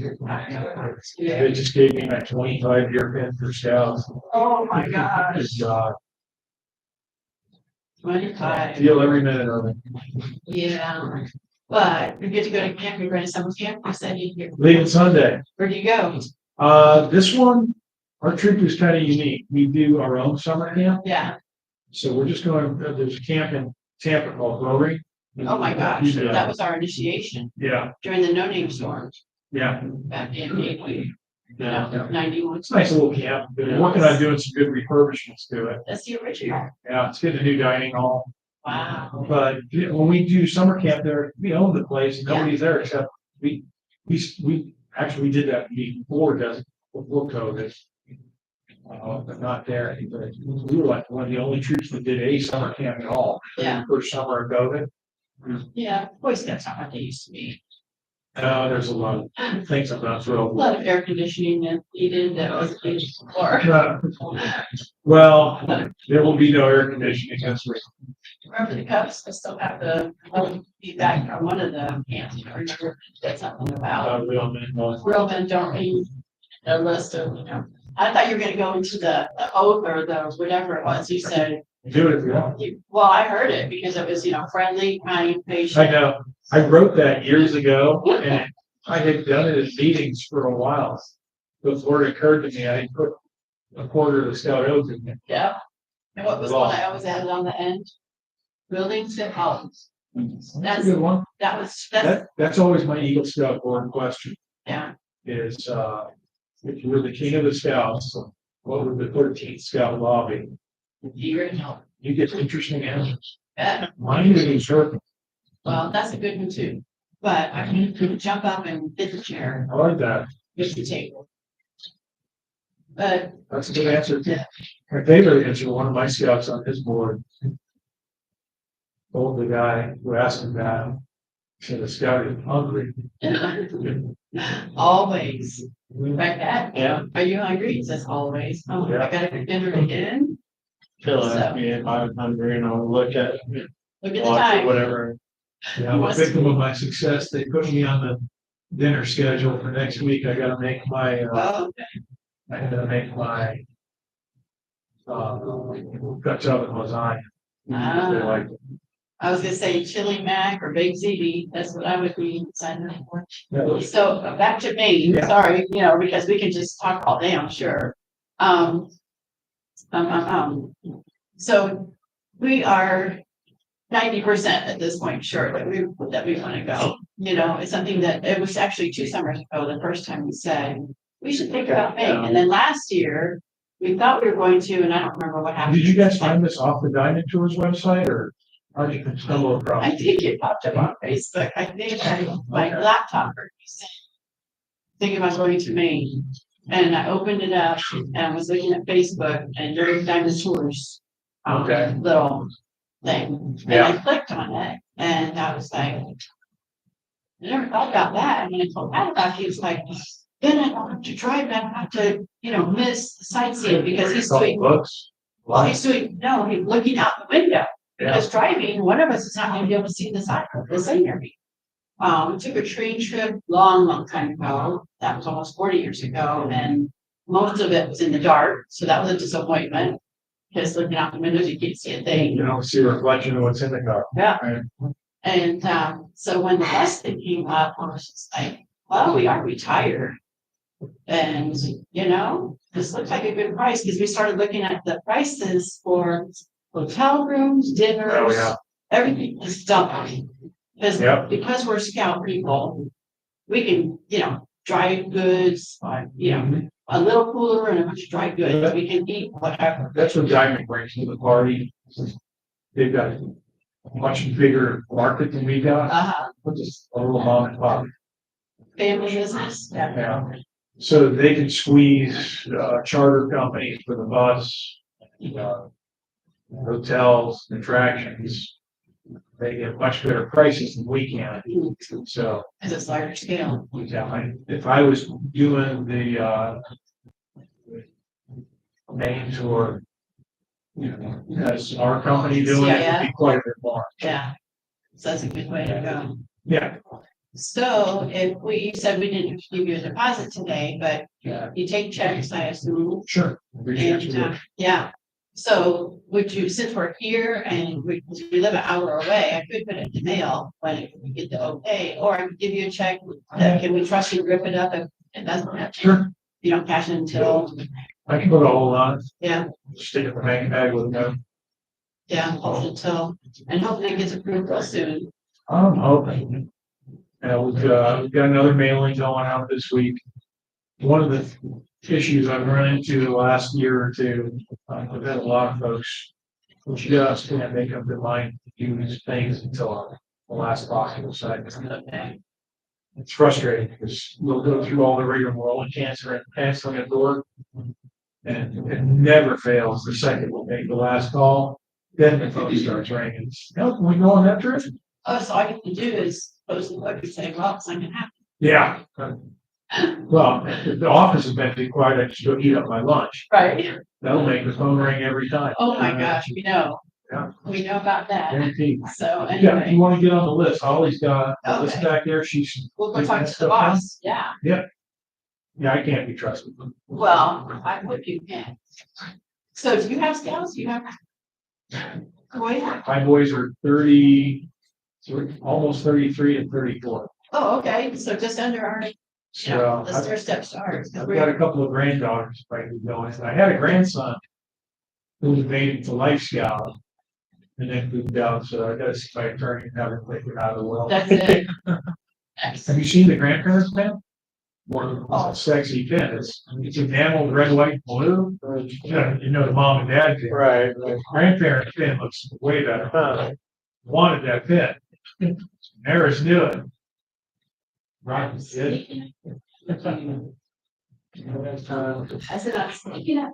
They just gave me my 25-year pin for scouts. Oh my Good gosh. job. 25, Feel every minute of it. yeah. But you get to go to camp, you're going to summer camp, you said you, Leaving Sunday. where do you go? This one, our trip is kind of unique. We do our own summer camp. Yeah, So we're just going, there's a camp in Tampa called Rotary. oh my gosh, that was our initiation Yeah, during the no name storm yeah. back in Gateway. Yeah. 91. It's a nice little camp. Been working on doing some good refurbishments to it. That's the original. Yeah, it's getting a new dining hall. Wow. But when we do summer camp there, we own the place. Nobody's there except we actually did that before COVID. But not there. But we were like one of the only troops that did a summer camp at all. Yeah. First summer of COVID. Yeah, Boy Scouts not what they used to be. There's a lot of things I'm not A thrilled lot of air conditioning and heated that was used before. with. Well, there will be no air conditioning this week. Remember the Cubs, I still have the feedback from one of the camps, I remember that's something about. Real men, no. Real men don't read a list of, I thought you were gonna go into the oath or the whatever it was, you said. Do it if you want. Well, I heard it because it was, friendly, kind, I patient. know. I wrote that years ago and I had done it in meetings for a while. Before it occurred to me, I put a quarter of the scout oath in there. Yeah. And what was the one I always added on the end? Buildings and homes. That's a good one. That's, That's always my Eagle Scout board question yeah, is, if you were the king of the scouts, what would the 13th scout law be? you're in help. You get interesting answers. Yeah, Mine would be sure. well, that's a good one too. But I mean, you could jump up and hit the chair, I like that. hit the table. But That's a good answer. Yeah. My favorite answer, one of my scouts on his board. Told the guy who asked him that, said the scout is hungry. always, like that. Yeah. Are you hungry? He says always. Oh, Yeah. I gotta cook dinner again. He'll So- ask me if I'm hungry and I'll look at Look at the watch or time. whatever. Yeah, I'm a victim of my success. They put me on the dinner schedule for next week. I gotta make my, Oh, I gotta make my. Dutch oven lasagna. They ah, like it. I was gonna say chili mac or baked ziti. That's what I would be signing up for. That was- So back to me, Yeah. sorry, because we can just talk all day, I'm sure. So we are 90% at this point sure that we want to go. It's something that, it was actually 2 summers ago, the first time we said, we should think about Maine. And then last year, we thought we were going to, and I don't remember what happened. Did you guys find this off the Diamond Tours website or how did you stumble across? I think it popped up on Facebook. I think my laptop thinking about going to Maine. And I opened it up and I was looking at Facebook and during Diamond Tours. Okay. Little thing. And I clicked on it and I was like, I never thought about that. And when I told Pat about it, he was like, then I don't have to drive, I don't have to, miss sightseeing because he's doing, Books. well, he's doing, no, he's looking out the window. Yeah. Because driving, one of us is not gonna be able to see the side of the scenery. We took a train trip long time ago. That was almost 40 years ago, and most of it was in the dark, so that was a disappointment. Because looking out the windows, you can't see a thing. You don't see a reflection of what's in the car. Yeah. Right. And so when the bus thing came up, I was just like, well, we are retired. And, this looks like a good price, because we started looking at the prices for hotel rooms, dinners. Oh, yeah. Everything is double. Yep. Because we're scout people, we can, dry goods, a little cooler and a bunch of dry goods, we can eat whatever. That's what Diamond brings to the party. They've got a much bigger market than we got. Uh-huh, Just a little mom and pop. family business, Yeah. so that they can squeeze, charter companies for the bus, hotels, attractions. They get much better prices than we can. So, Cause it's larger scale. if I was doing the, main tour, as our company doing it, would be quite a bit more. Yeah. So that's a good way to go. Yeah, So if we said we didn't give you a deposit today, but yeah, you take checks, I assume. sure. And, yeah, so would you, since we're here and we live an hour away, I could put it in the mail when we get the okay, or I could give you a check. Can we trust you to rip it up if it doesn't have, Sure, you don't cash it until, I can put a hold on it, yeah, stick it in the bank bag with them. yeah, hold it until, and hopefully it gets approved real soon. I'm hoping. We've got another mailing going out this week. One of the issues I've run into the last year or two, I've had a lot of folks who just can't make up their mind to do these things until the last possible second. It's frustrating because we'll go through all the rigmarole and canceling a door. And it never fails. The second we'll make the last call, then the phone starts ringing. No, can we go on that trip? Oh, so all I have to do is post the book and say, well, it's not gonna happen. Yeah. Well, the office has been too quiet. I just go eat up my lunch. Right. That'll make the phone ring every time. Oh my gosh, we know. Yeah. We know about that. Guaranteed. So Yeah, if you anyway, want to get on the list, Holly's got a list Okay. back there. She's, we'll go talk to the boss. Yeah, yeah, I can't be trusted. well, I hope you can. So do you have scales? You have? Go ahead. My boys are 30, almost 33 and 34. Oh, okay, so just under our, So the stair steps are. I've got a couple of granddaughters probably going. I had a grandson who was made into Life Scout and then moved out. So I got to see my attorney and have him take it out of the will. That's it. Have you seen the grandparents pen? Oh, sexy pen. It's enameled red, white, and blue. You know the mom and dad pen. Right. Grandparents pen looks way better. Wanted that pen. Maris knew it. Right. I said, I'm sneaking up.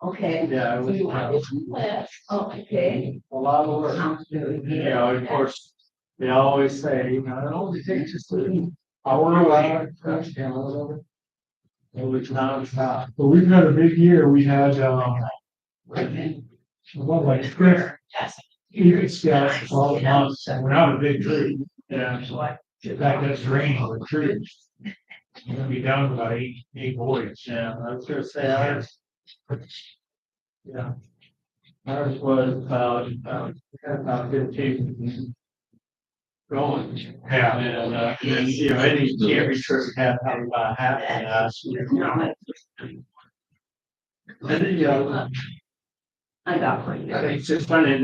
Okay. Yeah, So you want this one left? Oh, okay. a lot of work. You know, of course, they always say, it only takes just an hour away. Which non-stop. But we've had a big year. We had, one like Chris, Yes. Eagle Scout for 12 months, and we're not a big tree. Yeah. In fact, that's raining with trees. We're gonna be down to about eight boys. Yeah, I was gonna say, ours. Yeah. Ours was about 15. Going. Yeah. And, any every church had about half of us. And then, I got one. it's just funny,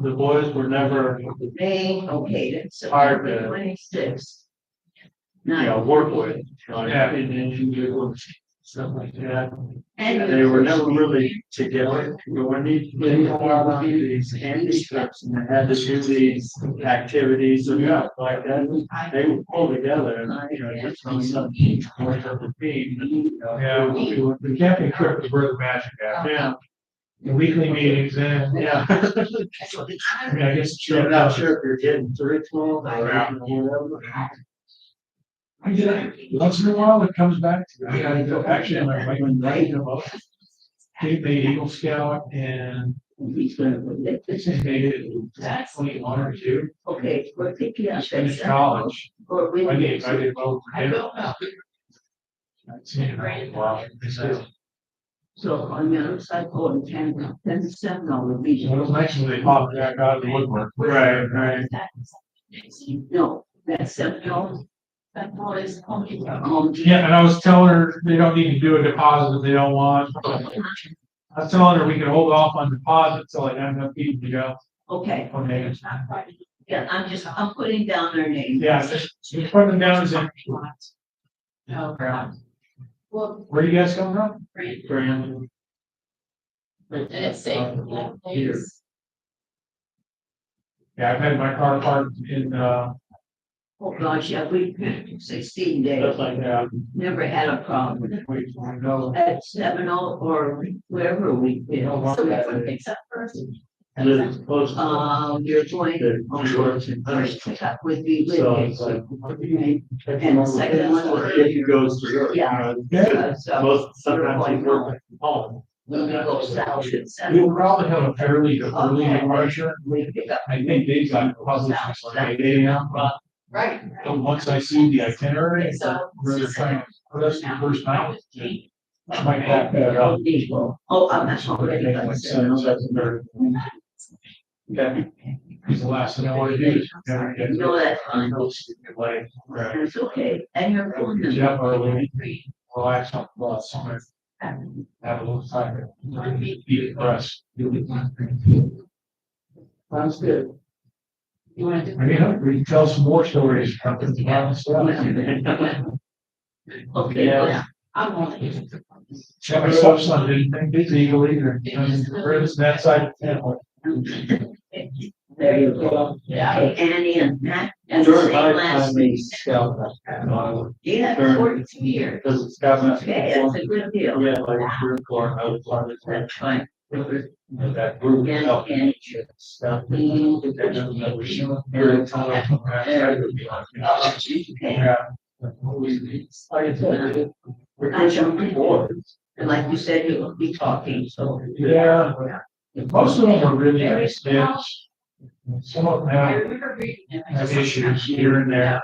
the boys were never, They okayed it, so Hard to- 26. work with. Yeah. And then you do stuff like that. And They were never really together. When they had these handicaps and they had to do these activities and stuff like that, they would pull together and, just be something work of the team. Yeah, the camping trip is where the magic happens. Yeah, The weekly meetings and, yeah. I mean, I guess. I'm not sure if you're getting through to them or Yeah. whatever. I get it. Once in a while, it comes back to me. I go, actually, my wife and I, they made Eagle Scout and they made it 21 or 2. Okay, we're picking up. Just finished college. Or we. I did both. I don't know. I'd seen it all. Wow. So on the other side, oh, 10% on the beach. Well, it was nice when they popped back out of the woodwork. Right, right. No, that's $7. That ball is only. Yeah, and I was telling her they don't need to do a deposit if they don't want. I was telling her we could hold off on deposits till I have enough people to go. Okay, Okay. yeah, I'm putting down their name. Yeah, just put them down as in. No. Well, Where you guys coming from? Brandon. and it's safe. Here. Yeah, I've had my car parked in, Oh, gosh, yeah, we, 16 days, That's like that. never had a problem I know. at Seminole or wherever we've been. So we have to fix that first. Lives close to. You're going to, first pickup would be with So you. it's like. And the second one. If he goes to work. Yeah. So Most, sometimes he's working from home. when we go south, it's. We'll probably have a fairly early departure. We pick up. I think they've got published like 8 a.m. Right. So once I see the itinerary, So. where they're trying to put us the first night, I might back that up. Oh, I'm not already. Make my sense, that's very. Okay. Because the last thing I want to do is. never get- No, that's fine. Like, right. It's okay, and you're going to. Jeff, I will relax on the bus, have a little time. Eat the rest. Sounds good. You wanna do? I mean, we can tell some more stories. about the violent stuff. Okay, Yeah. I'm only. Yeah, my stepson didn't think it's legal either. Where's that side of town? there you go. Yeah. Okay, Annie and Matt, and the During same my last time, week. we scout that. Yeah, During- 42 years. Because it's got my. Okay, that's a good deal. Yeah, like a group or I was on That's fine. that group. And, help and. Stuff. Okay, Yeah. Like I said, we're I jumped pushing forward. and like you said, you'll be talking, so. Yeah. Most of them are really nice kids. Some of them I have, remember reading it. I have just- issues here and there.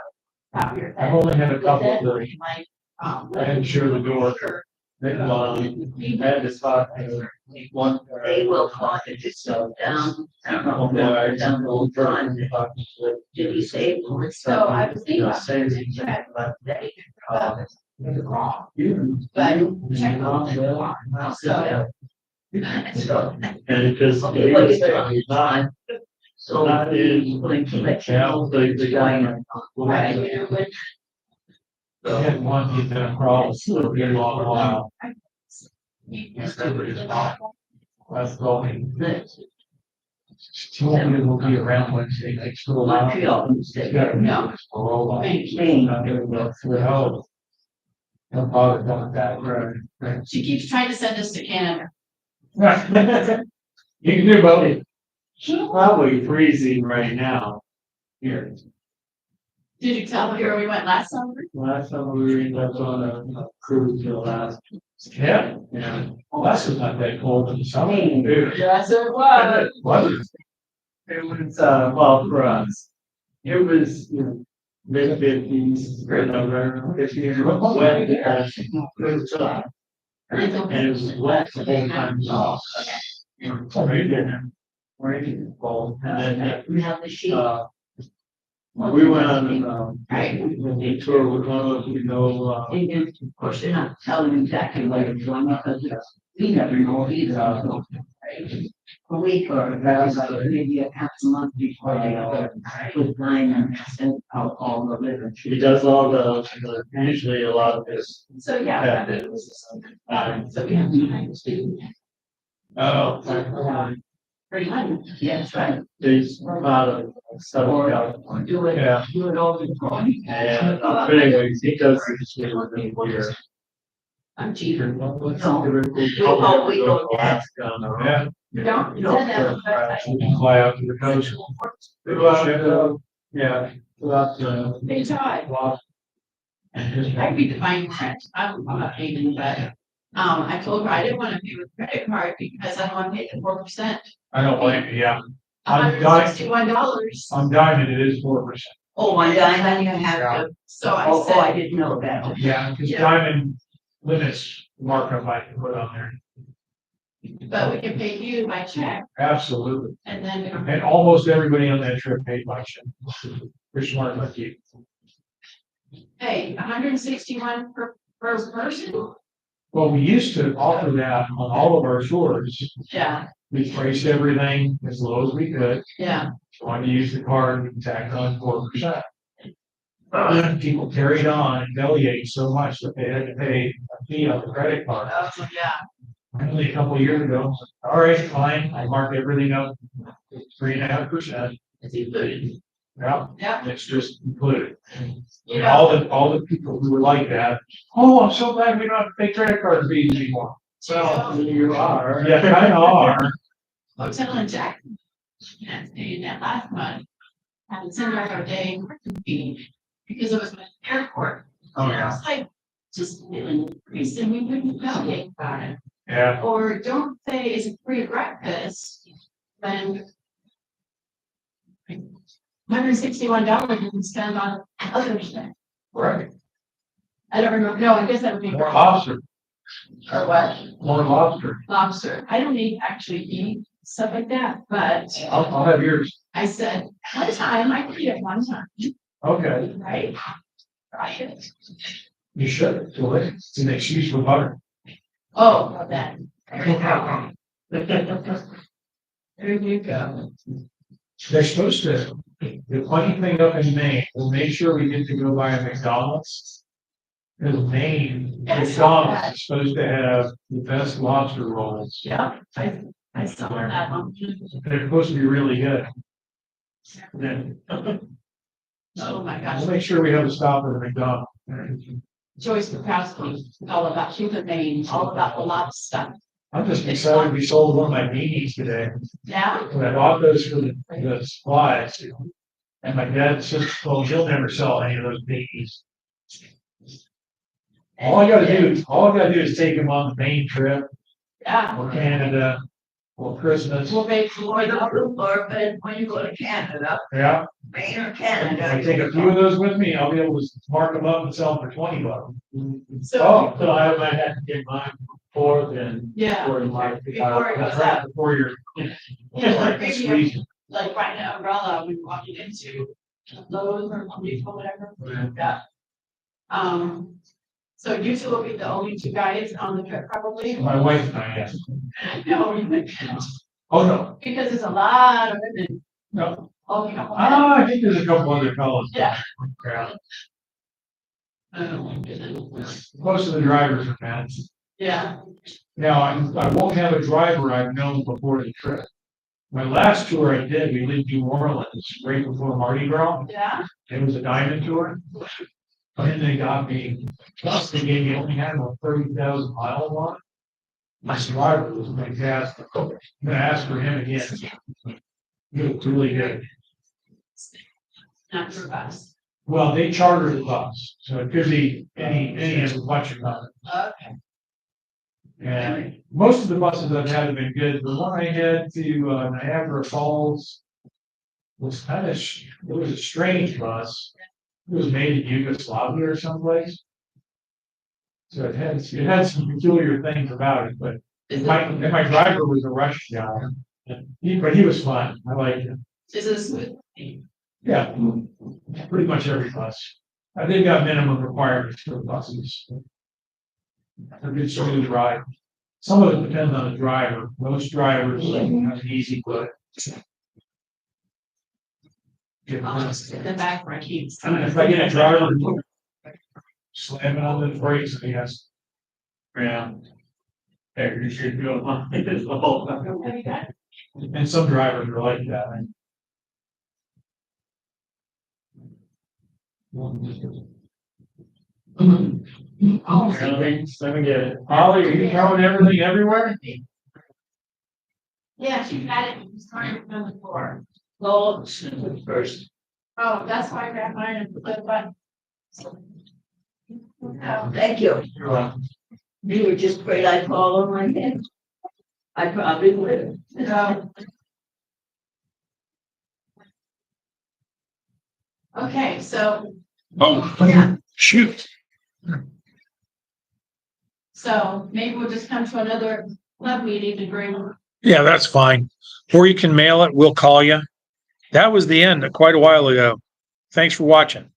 Top of your I've head. only had a couple of them. Like, I hadn't sure the door. They belong. I had this thought, one. They will talk it itself down. I don't know, down the whole time. Did he say? So I was thinking about Saying. check. They- wrong, You. but check on it. So. So. And because. Okay, what is it? Not, So That is- he's going to let you yeah, know. the guy. Right. I had one, he'd been a problem for a very long while. That's going. She won't be able to be around Wednesday, next to a while. Montreal. She's got a- No. Oh, Maine. no. Don't bother about that, right? She keeps trying to send us to Canada. You can do both. Probably freezing right now. Here. Did you tell her where we went last summer? Last time we were on a cruise to Alaska. Yeah, Yeah. well, that's not that cold in the summer. Dude. Yes, it was. What? It was, well, for us, it was, mid-50s, November, 50s, wet, because it was, and it was wet the whole time. Raining, cold, and then, We have the sheet. we went on, Right. a tour with one of, And of course, they're not telling exactly what it's doing because we never know either. So, a week or maybe a half a month before they go with line and send out all the literature. he does all usually a lot of his. So, yeah. So we have time to. Oh. Pretty much. Yes, right. There's a lot of stuff. Or do it, Yeah. do it all the time. And, but anyways, he does this here. I'm cheaper. Oh, we go back. Yeah. Don't. Send that on the We can fly out to the coast. Yeah, throughout the. They tried. I read the fine print. I'm not even, but, I told her I didn't want to pay with credit card because I don't want to pay the 4%. I don't blame you, yeah. I'm $161. On Diamond, it is 4%. Oh, my God, then you have to. So I Oh, I said, didn't know that. Yeah, because Yeah. Diamond limits markup I can put on there. but we can pay you by check Absolutely. and then. And almost everybody on that trip paid by check. They're smart like you. Hey, 161 per person? Well, we used to offer that on all of our tours. Yeah, We priced everything as low as we could. yeah. Wanted to use the card, we tacked on 4%. People carried on and bellyache so much that they had to pay a fee on the credit card. Oh, yeah. Only a couple of years ago, all right, fine, I marked everything up 3.5%. It's included. Yeah, Yeah, it's just included. you All the people who were like that, oh, I'm so glad we don't have to pay credit card fees anymore. Well, you are. Yeah, kind of are. hotel in Jackson. And staying that last month. Had a $10 day parking fee because it was my airport. Oh, And I yeah. was like, just an increase and we wouldn't know about it. Yeah, Or don't say it's a free breakfast, then $161 you can spend on other stuff. right. I don't remember, no, I guess that would be. More lobster, Or what? more lobster. Lobster. I don't actually eat stuff like that, but I'll have yours. I said, one time, I could eat it one time, Okay, right? Try it. you should. It's an excuse for butter. Oh, well then. There you go. They're supposed to, the funny thing up in Maine, we'll make sure we get to go by a McDonald's. Because Maine, McDonald's is supposed to have the best lobster rolls. Yeah, I saw that on. They're supposed to be really good. Then, Oh my gosh. we'll make sure we have a stop at a McDonald's. Joyce Bukowski, all about, she's a Maine, all about the lobster stuff. I'm just excited we sold one of my beanies today. Yeah, When I bought those for the supplies. And my dad says, well, he'll never sell any of those beanies. All I gotta do is take him on the Maine trip yeah. or Canada or Christmas. We'll make more Or than but when you go to Canada, Yeah, Maine or if Canada. I take a few of those with me, I'll be able to mark them up and sell them for $20. so, Oh, so I might have to get mine before then. yeah. Before my. Before it goes That's right up. before you're. Yeah, like maybe Squeeze. like find an umbrella when you're walking into Lowe's or Home Depot, whatever. Yeah. So you two will be the only two guys on the trip probably? My wife and I, yes. No, Oh, no, because there's a lot of women. no. Oh, you know. I think there's a couple other fellows. Yeah. Yeah. Oh, my goodness. Most of the drivers are men. Yeah, Now, I won't have a driver I've known before the trip. My last tour I did, we lived in New Orleans right before Mardi Gras. yeah. It was a diamond tour. And they got me, plus they gave me only had about 30,000 miles on it. My driver was fantastic. I'm gonna ask for him again. He was really good. Not for us. Well, they chartered a bus, so it could be any of the bunch of them. Okay. And most of the buses I've had have been good. The one I had to Niagara Falls was kind of, it was a strange bus. It was made in Yugoslavia or someplace. So it had some peculiar things about it, but my driver was a Russian guy. But he was fun. I liked him. Is this with? Yeah, pretty much every bus. They've got minimum requirements for buses. A good smooth ride. Some of it depends on the driver. Most drivers have an easy foot. I'll just sit in the back where I keep. If I get a driver slamming on the brakes, I guess. Yeah. There, you should go on. It's the whole. And some drivers are like that. Let me get it. Holly, are you throwing everything everywhere? Yeah, she had it, it's starting from the floor. Well, first, Oh, that's why I grabbed mine and put the button. thank you. You're welcome. You were just afraid I'd fall on my head. I probably would. Okay, so, Oh, shoot. so maybe we'll just come to another club meeting to bring. Yeah, that's fine. Or you can mail it. We'll call you. That was the end quite a while ago. Thanks for watching.